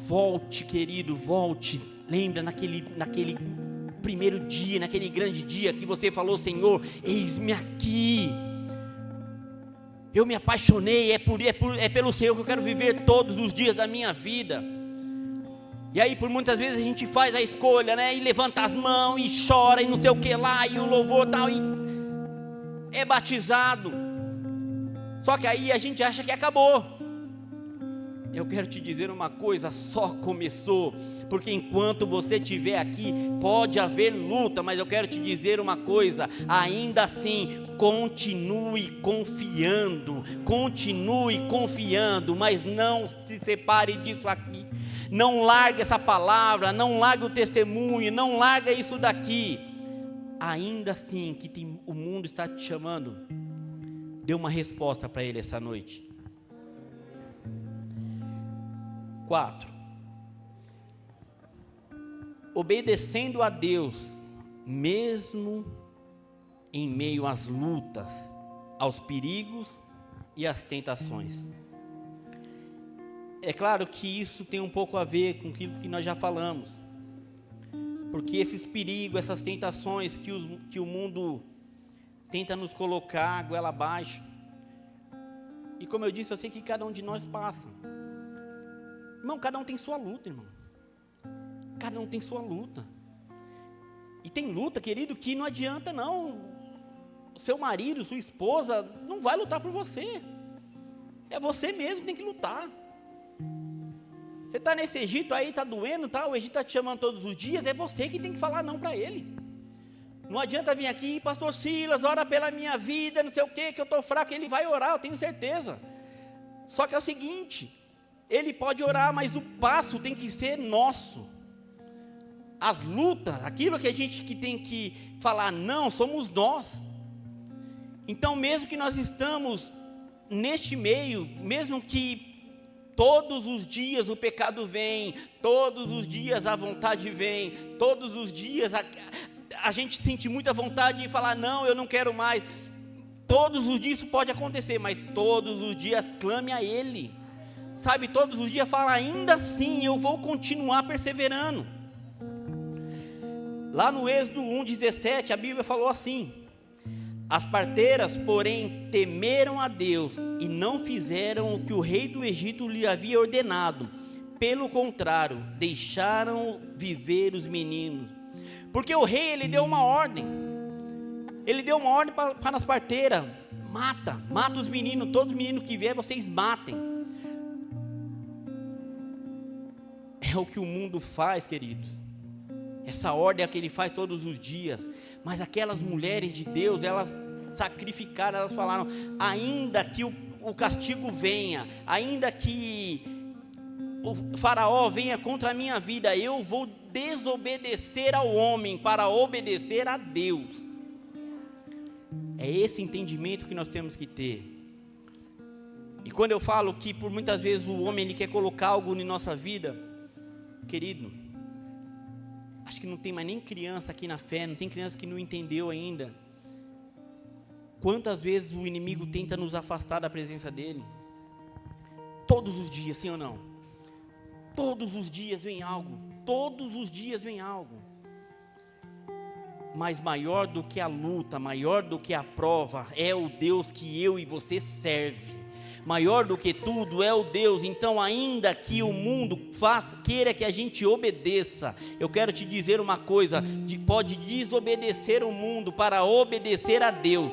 Speaker 2: Volte, querido, volte. Lembra naquele primeiro dia, naquele grande dia que você falou: Senhor, eis-me aqui. Eu me apaixonei, é pelo Senhor que eu quero viver todos os dias da minha vida. E aí por muitas vezes a gente faz a escolha, né? E levanta as mãos, e chora, e não sei o que lá, e o louvor tal, e é batizado. Só que aí a gente acha que acabou. Eu quero te dizer uma coisa: só começou, porque enquanto você estiver aqui, pode haver luta, mas eu quero te dizer uma coisa: ainda assim, continue confiando, mas não se separe disso aqui, não largue essa palavra, não largue o testemunho, não largue isso daqui. Ainda assim, o mundo está te chamando, dê uma resposta para ele essa noite. 4. Obedecendo a Deus, mesmo em meio às lutas, aos perigos e às tentações. É claro que isso tem um pouco a ver com aquilo que nós já falamos, porque esses perigos, essas tentações que o mundo tenta nos colocar goela abaixo, e como eu disse, eu sei que cada um de nós passa. Irmão, cada um tem sua luta, irmão. Cada um tem sua luta. E tem luta, querido, que não adianta não. Seu marido, sua esposa, não vai lutar por você. É você mesmo que tem que lutar. Você está nesse Egito aí, está doendo, tá? O Egito está te chamando todos os dias, é você que tem que falar não para ele. Não adianta vir aqui: pastor Silas, ora pela minha vida, não sei o que eu estou fraco. Ele vai orar, eu tenho certeza. Só que é o seguinte: ele pode orar, mas o passo tem que ser nosso. As lutas, aquilo que a gente que tem que falar não, somos nós. Então mesmo que nós estamos neste meio, mesmo que todos os dias o pecado vem, todos os dias a vontade vem, todos os dias a gente sente muita vontade de falar: não, eu não quero mais. Todos os dias isso pode acontecer, mas todos os dias clame a Ele. Sabe, todos os dias fala: ainda assim eu vou continuar perseverando. Lá no Êxodo 1:17, a Bíblia falou assim: as parteiras, porém, temeram a Deus e não fizeram o que o rei do Egito lhe havia ordenado. Pelo contrário, deixaram viver os meninos. Porque o rei, ele deu uma ordem. Ele deu uma ordem para as parteiras: mata os meninos, todos os meninos que vier, vocês matem. É o que o mundo faz, queridos. Essa ordem é a que ele faz todos os dias. Mas aquelas mulheres de Deus, elas sacrificaram, elas falaram: ainda que o castigo venha, ainda que o faraó venha contra a minha vida, eu vou desobedecer ao homem para obedecer a Deus. É esse entendimento que nós temos que ter. E quando eu falo que por muitas vezes o homem ele quer colocar algo em nossa vida, querido, acho que não tem mais nem criança aqui na fé, não tem criança que não entendeu ainda. Quantas vezes o inimigo tenta nos afastar da presença dele? Todos os dias, sim ou não? Todos os dias vem algo, todos os dias vem algo. Mas maior do que a luta, maior do que a prova, é o Deus que eu e você serve. Maior do que tudo é o Deus. Então, ainda que o mundo queira que a gente obedeça, eu quero te dizer uma coisa: pode desobedecer o mundo para obedecer a Deus.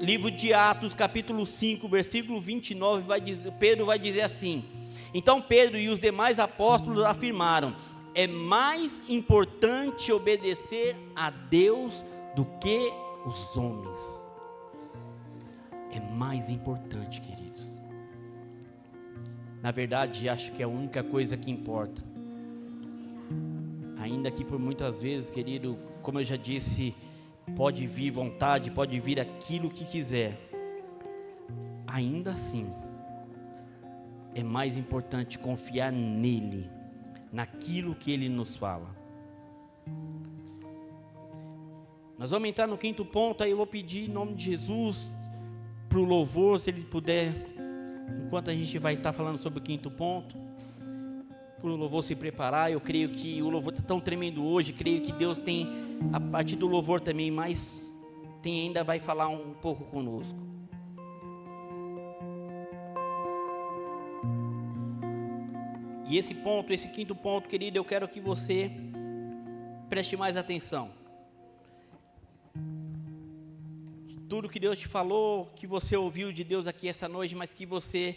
Speaker 2: Livro de Atos, capítulo 5, versículo 29, Pedro vai dizer assim: então Pedro e os demais apóstolos afirmaram: é mais importante obedecer a Deus do que os homens. É mais importante, queridos. Na verdade, acho que é a única coisa que importa. Ainda que por muitas vezes, querido, como eu já disse, pode vir vontade, pode vir aquilo que quiser. Ainda assim, é mais importante confiar nele, naquilo que ele nos fala. Nós vamos entrar no 5º ponto, aí eu vou pedir em nome de Jesus para o louvor, se ele puder, enquanto a gente vai estar falando sobre o 5º ponto, para o louvor se preparar. Eu creio que o louvor está tão tremendo hoje, creio que Deus tem, a partir do louvor também, mais ainda vai falar um pouco conosco. E esse 5º ponto, querido, eu quero que você preste mais atenção. Tudo que Deus te falou, que você ouviu de Deus aqui essa noite, mas que você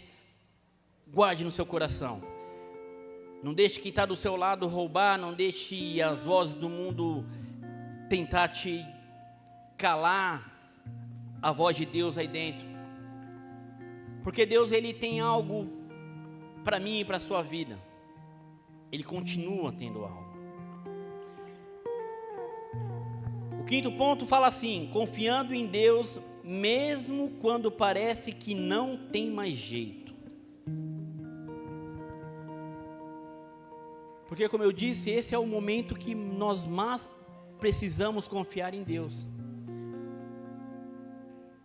Speaker 2: guarde no seu coração. Não deixe quem está do seu lado roubar, não deixe as vozes do mundo tentar te calar a voz de Deus aí dentro. Porque Deus, Ele tem algo para mim e para a sua vida. Ele continua tendo algo. O 5º ponto fala assim: confiando em Deus, mesmo quando parece que não tem mais jeito. Porque, como eu disse, esse é o momento que nós mais precisamos confiar em Deus.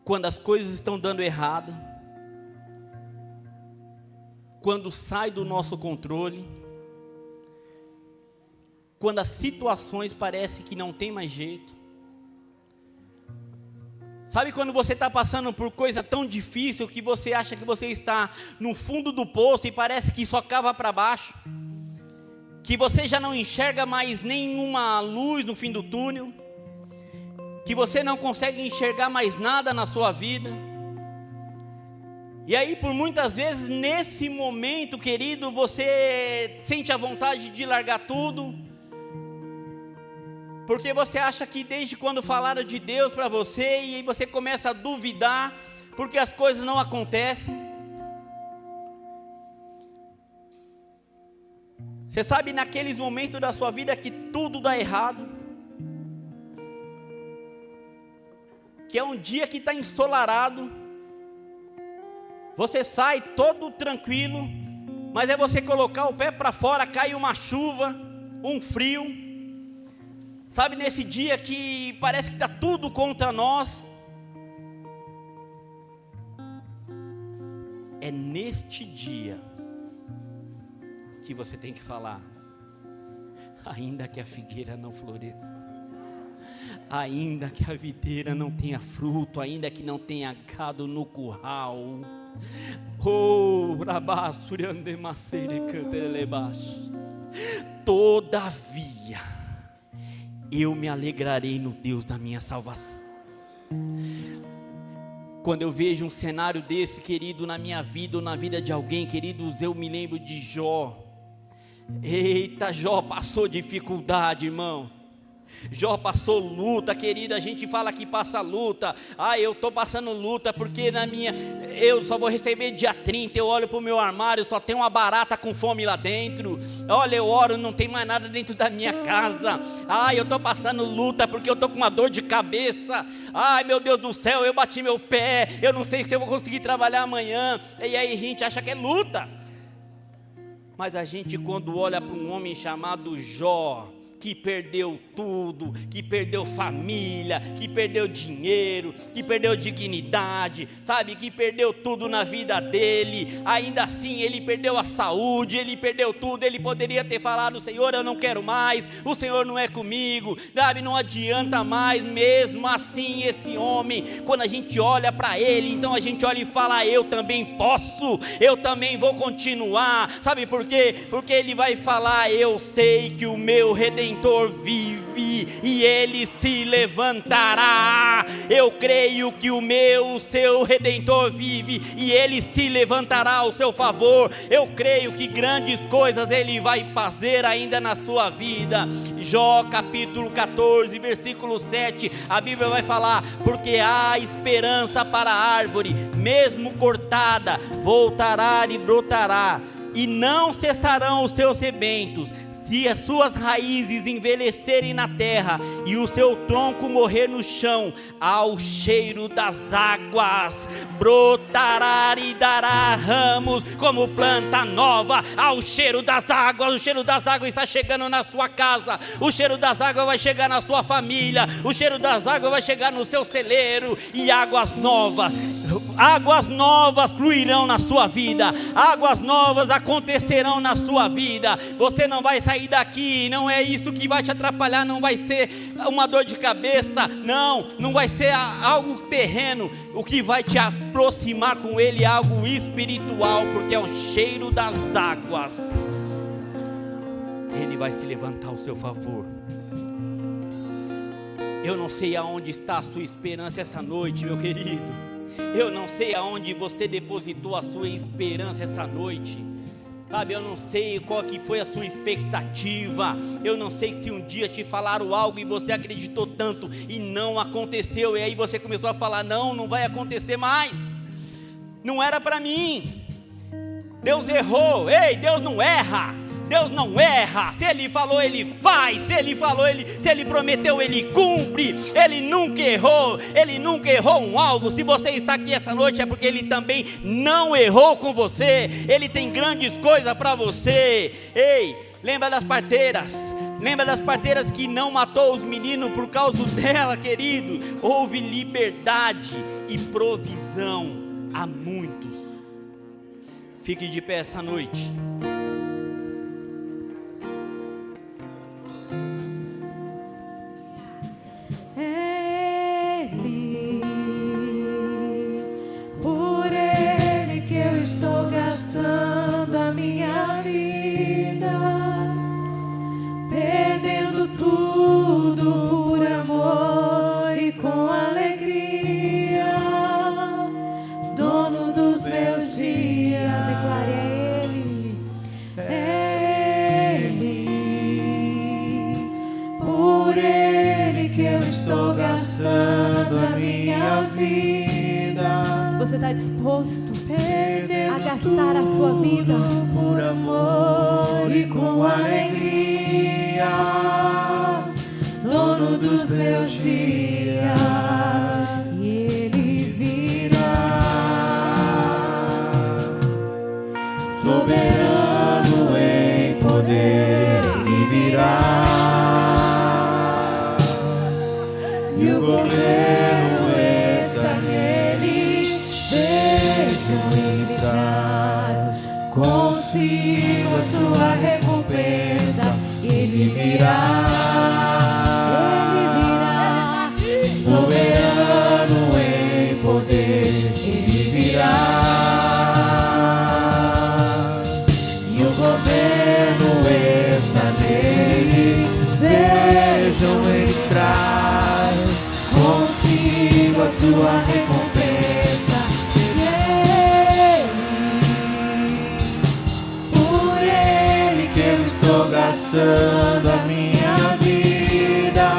Speaker 2: Quando as coisas estão dando errado, quando sai do nosso controle, quando as situações parecem que não tem mais jeito. Sabe quando você está passando por coisa tão difícil que você acha que você está no fundo do poço e parece que só cava para baixo? Que você já não enxerga mais nenhuma luz no fim do túnel? Que você não consegue enxergar mais nada na sua vida? E aí, por muitas vezes, nesse momento, querido, você sente a vontade de largar tudo, porque você acha que desde quando falaram de Deus para você, e aí você começa a duvidar, porque as coisas não acontecem. Você sabe, naqueles momentos da sua vida que tudo dá errado, que é um dia que está ensolarado, você sai todo tranquilo, mas é você colocar o pé para fora, cai uma chuva, um frio. Sabe, nesse dia que parece que está tudo contra nós, é neste dia que você tem que falar: ainda que a figueira não floresça, ainda que a videira não tenha fruto, ainda que não tenha gado no curral, todavia eu me alegrarei no Deus da minha salvação. Quando eu vejo um cenário desse, querido, na minha vida ou na vida de alguém, queridos, eu me lembro de Jó. Eita, Jó passou dificuldade, irmão. Jó passou luta, querida. A gente fala que passa luta. Eu estou passando luta porque eu só vou receber dia 30. Eu olho para o meu armário, só tem uma barata com fome lá dentro. Olha, eu oro, não tem mais nada dentro da minha casa. Eu estou passando luta porque eu estou com uma dor de cabeça. Ai, meu Deus do céu, eu bati meu pé, eu não sei se eu vou conseguir trabalhar amanhã. E aí a gente acha que é luta. Mas a gente, quando olha para um homem chamado Jó, que perdeu tudo, que perdeu família, que perdeu dinheiro, que perdeu dignidade, sabe, que perdeu tudo na vida dele, ainda assim ele perdeu a saúde, ele perdeu tudo. Ele poderia ter falado: Senhor, eu não quero mais, o Senhor não é comigo, sabe, não adianta mais. Mesmo assim, esse homem, quando a gente olha para ele, então a gente olha e fala: eu também posso, eu também vou continuar. Sabe por quê? Porque ele vai falar: eu sei que o meu Redentor vive e ele se levantará. Eu creio que o seu Redentor vive e ele se levantará ao seu favor. Eu creio que grandes coisas ele vai fazer ainda na sua vida. Jó capítulo 14, versículo 7, a Bíblia vai falar: porque há esperança para a árvore, mesmo cortada, voltará e brotará, e não cessarão os seus rebentos. Se as suas raízes envelhecerem na terra e o seu tronco morrer no chão, ao cheiro das águas brotará e dará ramos como planta nova. Ao cheiro das águas, o cheiro das águas está chegando na sua casa, o cheiro das águas vai chegar na sua família, o cheiro das águas vai chegar no seu celeiro, e águas novas fluirão na sua vida, águas novas acontecerão na sua vida. Você não vai sair daqui, não é isso que vai te atrapalhar, não vai ser uma dor de cabeça, não vai ser algo terreno. O que vai te aproximar com Ele é algo espiritual, porque é o cheiro das águas. Ele vai se levantar ao seu favor. Eu não sei aonde está a sua esperança essa noite, meu querido. Eu não sei aonde você depositou a sua esperança essa noite. Sabe, eu não sei qual que foi a sua expectativa. Eu não sei se um dia te falaram algo e você acreditou tanto e não aconteceu. E aí você começou a falar, não vai acontecer mais. Não era para mim. Deus errou. Ei, Deus não erra. Deus não erra. Se Ele falou, Ele faz. Se Ele prometeu, Ele cumpre. Ele nunca errou. Ele nunca errou um alvo. Se você está aqui essa noite é porque Ele também não errou com você. Ele tem grandes coisas para você. Ei, lembra das parteiras? Lembra das parteiras que não matou os meninos por causa dela, querido? Houve liberdade e provisão a muitos. Fique de pé essa noite.
Speaker 1: Você está disposto a gastar a sua vida
Speaker 3: por amor e com alegria, dono dos meus dias, e Ele virá, soberano em poder, Ele virá, e o governo está nele. Ele traz consigo a sua recompensa. Ele virá, soberano em poder. Ele virá, e o governo está nele. Vejam, Ele traz consigo a sua recompensa. Gastando a minha vida,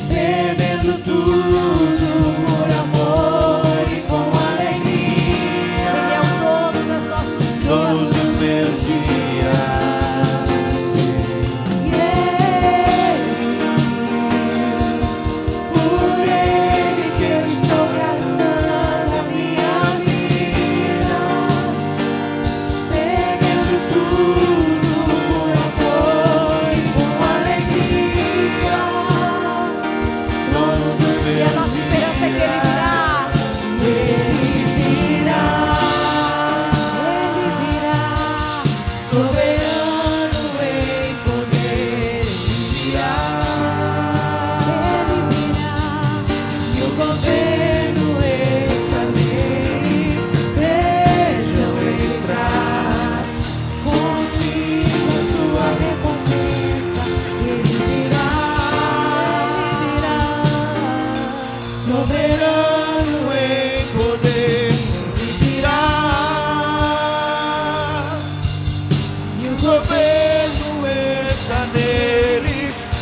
Speaker 3: perdendo tudo por amor e com alegria.
Speaker 1: Ele é o dono dos nossos dias,
Speaker 3: todos os meus dias. Por Ele que eu estou gastando a minha vida, perdendo tudo.
Speaker 1: e a nossa esperança é que Ele virá.
Speaker 3: Ele virá, soberano em poder. Ele virá, e o governo está nele. Vejam, Ele traz consigo a sua recompensa. Ele virá, soberano em poder, Ele virá, e o governo está nele.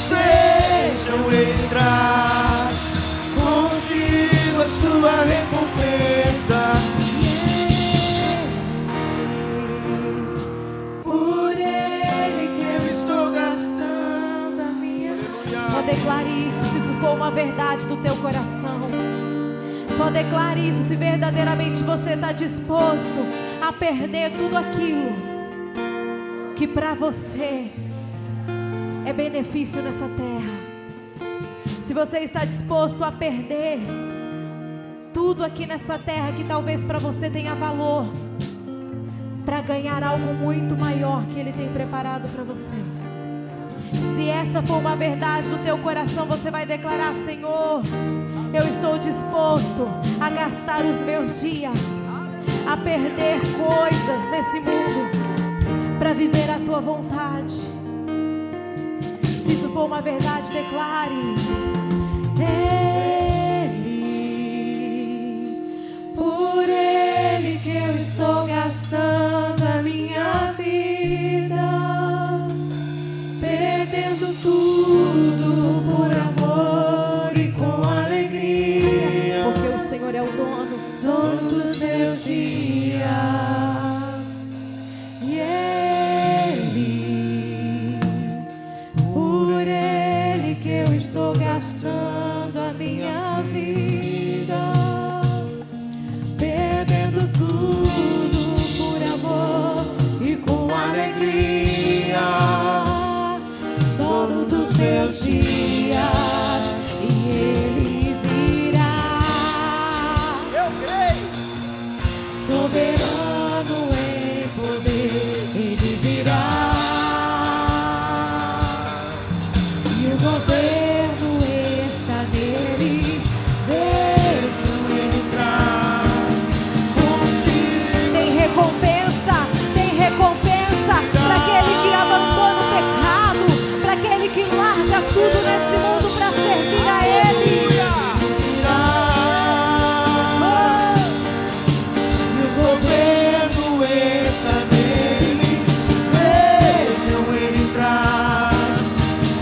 Speaker 3: Vejam, Ele traz consigo a sua recompensa.
Speaker 1: verdade do teu coração. Só declare isso se verdadeiramente você está disposto a perder tudo aquilo que para você é benefício nessa terra. Se você está disposto a perder tudo aqui nessa terra que talvez para você tenha valor, para ganhar algo muito maior que Ele tem preparado para você. Se essa for uma verdade do teu coração, você vai declarar: Senhor, eu estou disposto a gastar os meus dias, a perder coisas nesse mundo, para viver a tua vontade. Se isso for uma verdade, declare: por Ele que eu estou gastando a minha vida, perdendo tudo por amor e com alegria, porque o Senhor é o dono dos meus dias. E Ele, por Ele que eu estou gastando a minha vida, perdendo tudo por amor e com alegria, dono dos meus dias, e Ele virá.
Speaker 2: Eu creio.
Speaker 1: Soberano em poder, Ele virá, e o governo está nele. Vejo Ele traz consigo. Tem recompensa para aquele que abandona o pecado, para aquele que larga tudo nesse mundo para servir a Ele. E o governo está nele. Vejam, Ele traz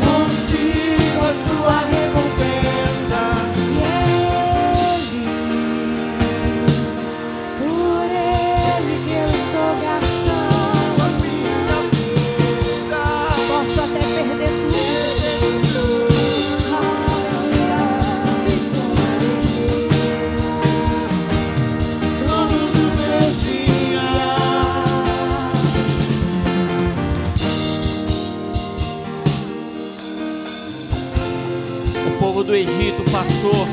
Speaker 1: consigo a sua recompensa. E Ele, por Ele que eu estou gastando a minha vida, posso até perder tudo. Todos os meus dias.
Speaker 2: O povo do Egito passou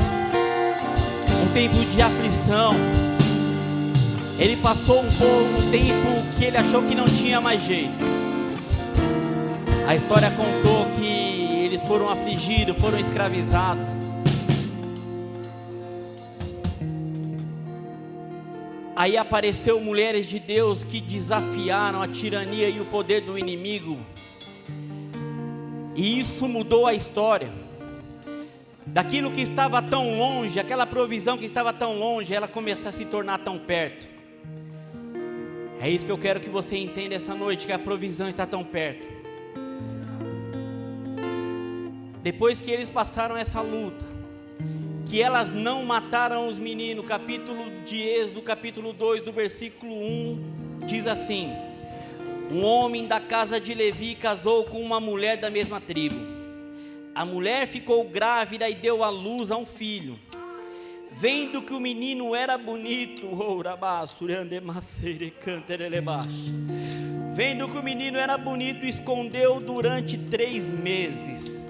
Speaker 2: um tempo de aflição. Ele passou um tempo que ele achou que não tinha mais jeito. A história contou que eles foram afligidos, foram escravizados. Aí apareceu mulheres de Deus que desafiaram a tirania e o poder do inimigo. E isso mudou a história. Daquilo que estava tão longe, aquela provisão que estava tão longe, ela começou a se tornar tão perto. É isso que eu quero que você entenda essa noite, que a provisão está tão perto. Depois que eles passaram essa luta, que elas não mataram os meninos, capítulo de Êxodo, capítulo 2, do versículo 1, diz assim: um homem da casa de Levi casou com uma mulher da mesma tribo. A mulher ficou grávida e deu à luz a um filho. Vendo que o menino era bonito, vendo que o menino era bonito, escondeu durante 3 meses.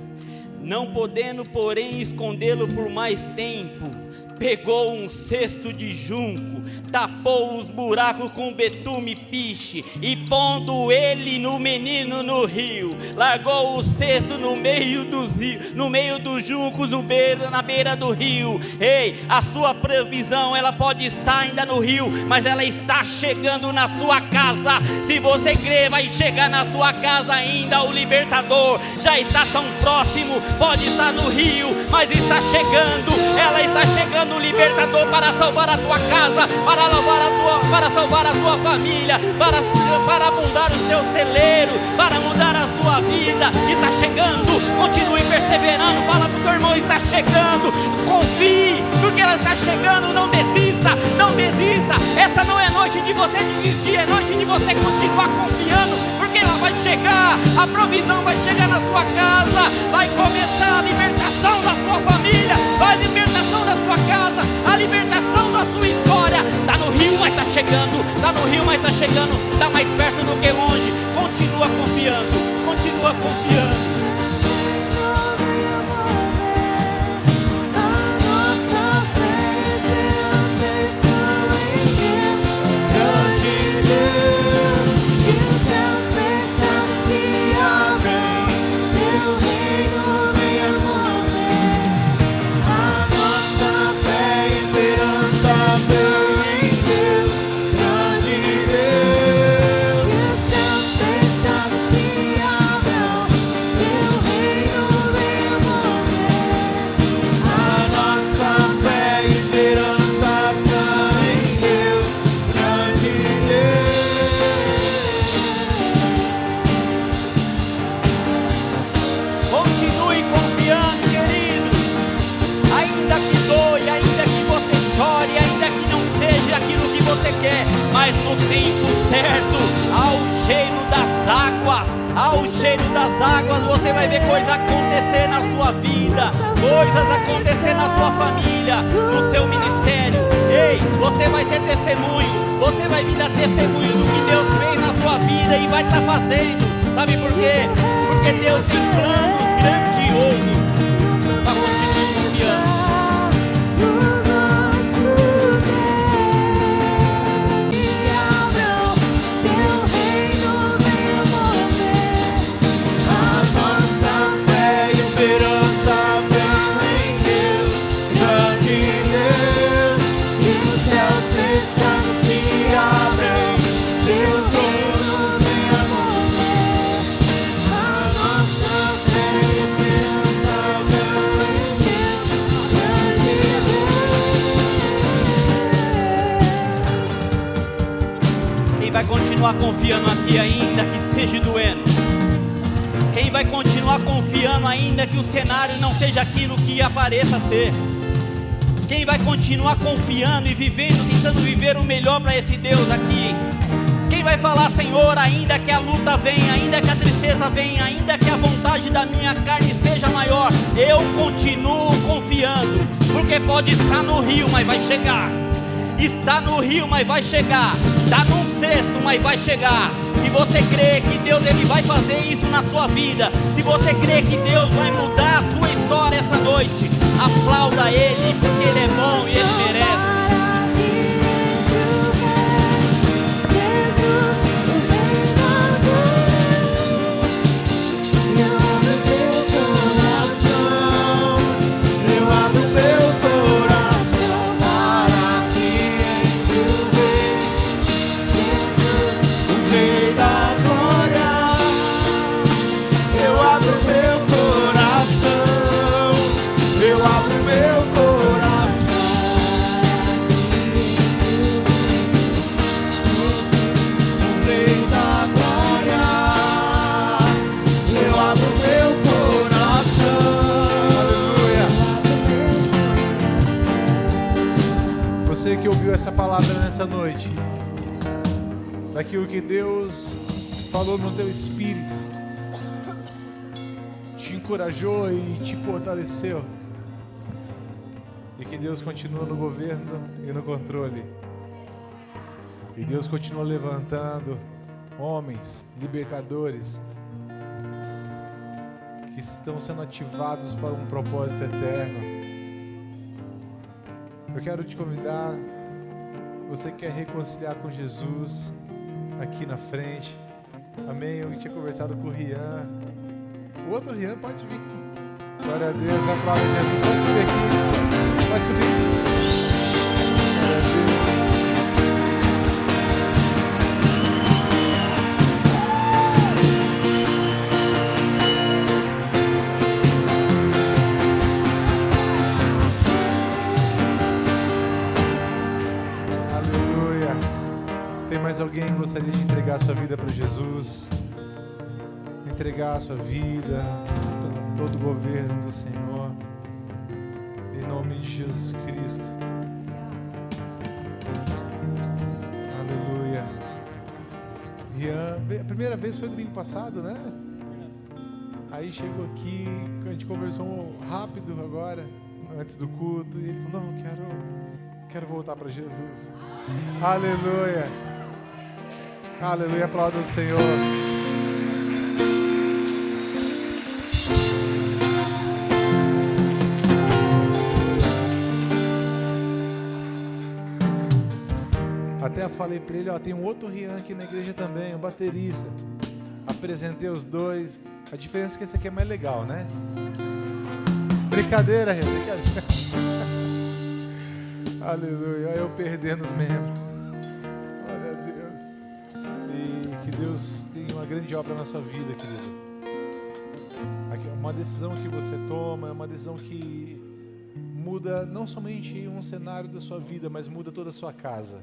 Speaker 2: Não podendo, porém, escondê-lo por mais tempo, pegou um cesto de junco, tapou os buracos com betume e piche, e pondo ele no menino no rio, largou o cesto no meio dos rios, no meio dos juncos, na beira do rio. Ei, a sua provisão, ela pode estar ainda no rio, mas ela está chegando na sua casa. Se você crer, vai chegar na sua casa ainda. O libertador já está tão próximo. Pode estar no rio, mas está chegando. Ela está chegando, o libertador, para salvar a tua casa, para salvar a tua família, para abundar o seu celeiro, para mudar a sua vida. Está chegando, continue perseverando. Fala para o teu irmão: está chegando. Confie, porque ela está chegando. Não desista, não desista. desista. Essa não é noite de você desistir, é noite de você continuar confiando, porque ela vai chegar, a provisão vai chegar na sua casa, vai começar a libertação da sua família, a libertação da sua casa, a libertação da sua história. Está no rio, mas está chegando, está no rio, mas está chegando, está mais perto do que longe. Continua confiando, continua confiando. Mas no tempo certo, ao cheiro das águas, você vai ver coisas acontecer na sua vida, coisas acontecer na sua família, no seu ministério. Ei, você vai ser testemunho, você vai vir dar testemunho do que Deus fez na sua vida e vai estar fazendo. Sabe por quê? Porque Deus tem planos grandiosos. Só continue confiando. Vai continuar confiando aqui ainda que esteja doendo? Quem vai continuar confiando ainda que o cenário não seja aquilo que apareça ser? Quem vai continuar confiando e vivendo, tentando viver o melhor para esse Deus aqui? Quem vai falar, Senhor, ainda que a luta venha, ainda que a tristeza venha, ainda que a vontade da minha carne seja maior, eu continuo confiando, porque pode estar no rio, mas vai chegar. Está no rio, mas vai chegar. Está num cesto, mas vai chegar. Se você crê que Deus ele vai fazer isso na sua vida, se você crê que Deus vai mudar a sua história essa noite, aplauda Ele, porque Ele é bom e Ele merece.
Speaker 4: Você que ouviu essa palavra nessa noite, daquilo que Deus falou no teu espírito, te encorajou e te fortaleceu, e que Deus continua no governo e no controle, e Deus continua levantando homens, libertadores, que estão sendo ativados para um propósito eterno. Eu quero te convidar, você que quer reconciliar com Jesus, aqui na frente. Amém? Eu tinha conversado com o Rian. O outro Rian pode vir. Glória a Deus, aplauda Jesus. Pode subir aqui. Pode subir. Glória a Deus. Mais alguém gostaria de entregar a sua vida para Jesus? Entregar a sua vida, todo o governo do Senhor, em nome de Jesus Cristo. a primeira vez foi domingo passado, né? Aí chegou aqui, a gente conversou rápido agora, antes do culto, e ele falou, não, quero voltar para Jesus. Aleluia. Aleluia, aplauda o Senhor. Até falei para ele, ó, tem um outro Rian aqui na igreja também, um baterista. Apresentei os dois. A diferença é que esse aqui é mais legal, né? Brincadeira, Rian, brincadeira. Aleluia, olha eu perdendo os membros. Glória a Deus. E que Deus tenha uma grande obra na sua vida, querido. Uma decisão que você toma, é uma decisão que muda não somente um cenário da sua vida, mas muda toda a sua casa.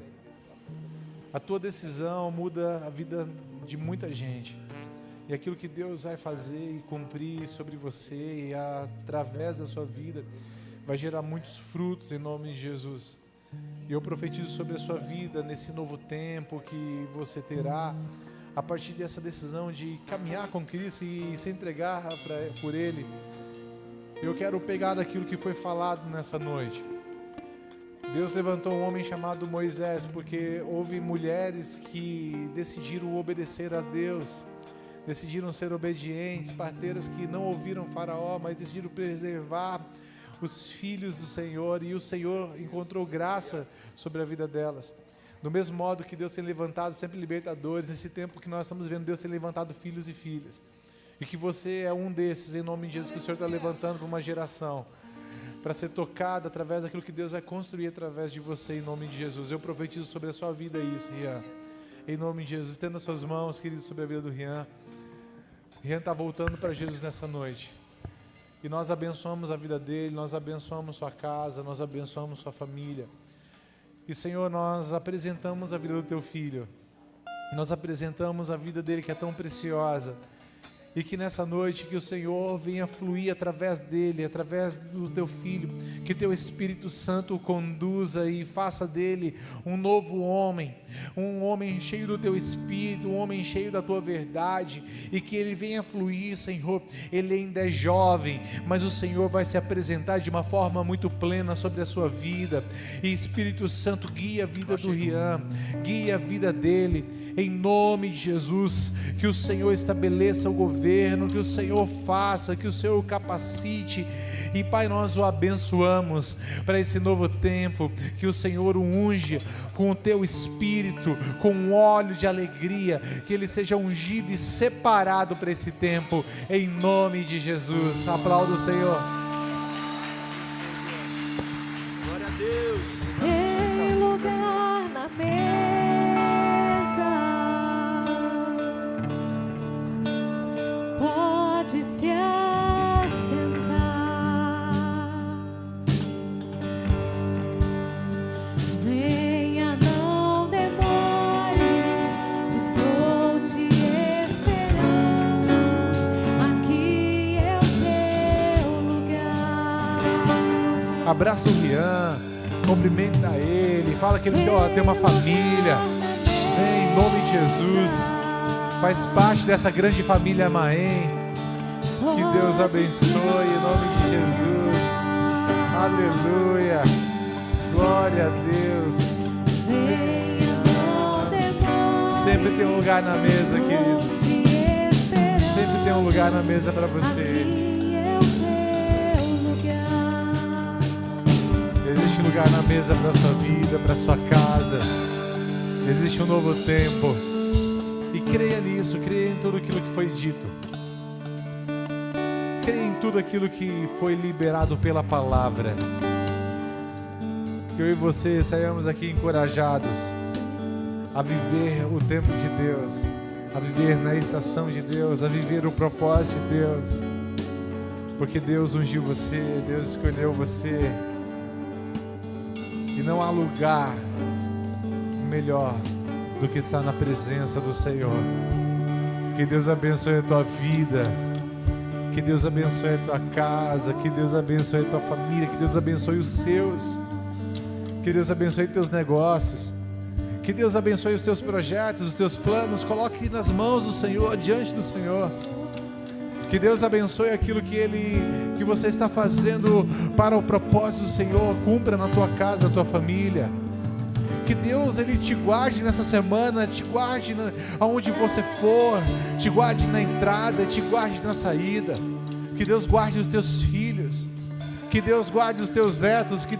Speaker 4: A tua decisão muda a vida de muita gente. E aquilo que Deus vai fazer e cumprir sobre você e através da sua vida vai gerar muitos frutos em nome de Jesus. E eu profetizo sobre a sua vida nesse novo tempo que você terá a partir dessa decisão de caminhar com Cristo e se entregar por Ele. Eu quero pegar daquilo que foi falado nessa noite. Deus levantou um homem chamado Moisés porque houve mulheres que decidiram obedecer a Deus, decidiram ser obedientes, parteiras que não ouviram Faraó, mas decidiram preservar os filhos do Senhor, e o Senhor encontrou graça sobre a vida delas. Do mesmo modo que Deus tem levantado sempre libertadores, nesse tempo que nós estamos vendo Deus tem levantado filhos e filhas, e que você é um desses, em nome de Jesus, que o Senhor está levantando para uma geração, para ser tocada através daquilo que Deus vai construir através de você, em nome de Jesus. Eu profetizo sobre a sua vida isso, Rian. Em nome de Jesus, estenda suas mãos, queridos, sobre a vida do Rian. Rian está voltando para Jesus nessa noite. E nós abençoamos a vida dele, nós abençoamos sua casa, nós abençoamos sua família. E, Senhor, nós apresentamos a vida do teu filho. Nós apresentamos a vida dele que é tão preciosa. E que nessa noite que o Senhor venha fluir através dele, através do teu filho, que teu Espírito Santo o conduza e faça dele um novo homem, um homem cheio do teu Espírito, um homem cheio da tua verdade, e que ele venha fluir, Senhor. Ele ainda é jovem, mas o Senhor vai se apresentar de uma forma muito plena sobre a sua vida, e Espírito Santo guia a vida do Rian, guia a vida dele, em nome de Jesus. Que o Senhor estabeleça o governo, que o Senhor faça, que o Senhor o capacite, e Pai, nós o abençoamos para esse novo tempo, que o Senhor o unge com o teu Espírito, com um óleo de alegria, que ele seja ungido e separado para esse tempo, em nome de Jesus. Aplauda o Senhor.
Speaker 2: Glória a Deus.
Speaker 1: Em lugar na mesa pode se assentar. Venha, não demore, estou te esperando. Aqui é o teu lugar.
Speaker 4: Abraça o Rian, cumprimenta ele, fala que ele tem uma família. Vem em nome de Jesus, faz parte dessa grande família Maem. Que Deus abençoe em nome de Jesus. Aleluia, glória a Deus. Sempre tem um lugar na mesa, queridos. Sempre tem um lugar na mesa para você. Existe lugar na mesa para sua vida, para sua casa. Existe um novo tempo. E creia nisso, creia em tudo aquilo que foi dito. Creia em tudo aquilo que foi liberado pela palavra. Que eu e você saiamos aqui encorajados a viver o tempo de Deus, a viver na estação de Deus, a viver o propósito de Deus. Porque Deus ungiu você, Deus escolheu você. E não há lugar melhor do que estar na presença do Senhor. Que Deus abençoe a tua vida, que Deus abençoe a tua casa, que Deus abençoe a tua família, que Deus abençoe os seus, que Deus abençoe teus negócios, Que Deus abençoe os teus projetos, os teus planos. Coloque nas mãos do Senhor, diante do Senhor. Que Deus abençoe aquilo que você está fazendo para o propósito do Senhor. Cumpra na tua casa, na tua família. Que Deus, Ele te guarde nessa semana, te guarde aonde você for, te guarde na entrada, te guarde na saída. Que Deus guarde os teus filhos, que Deus guarde os teus netos, que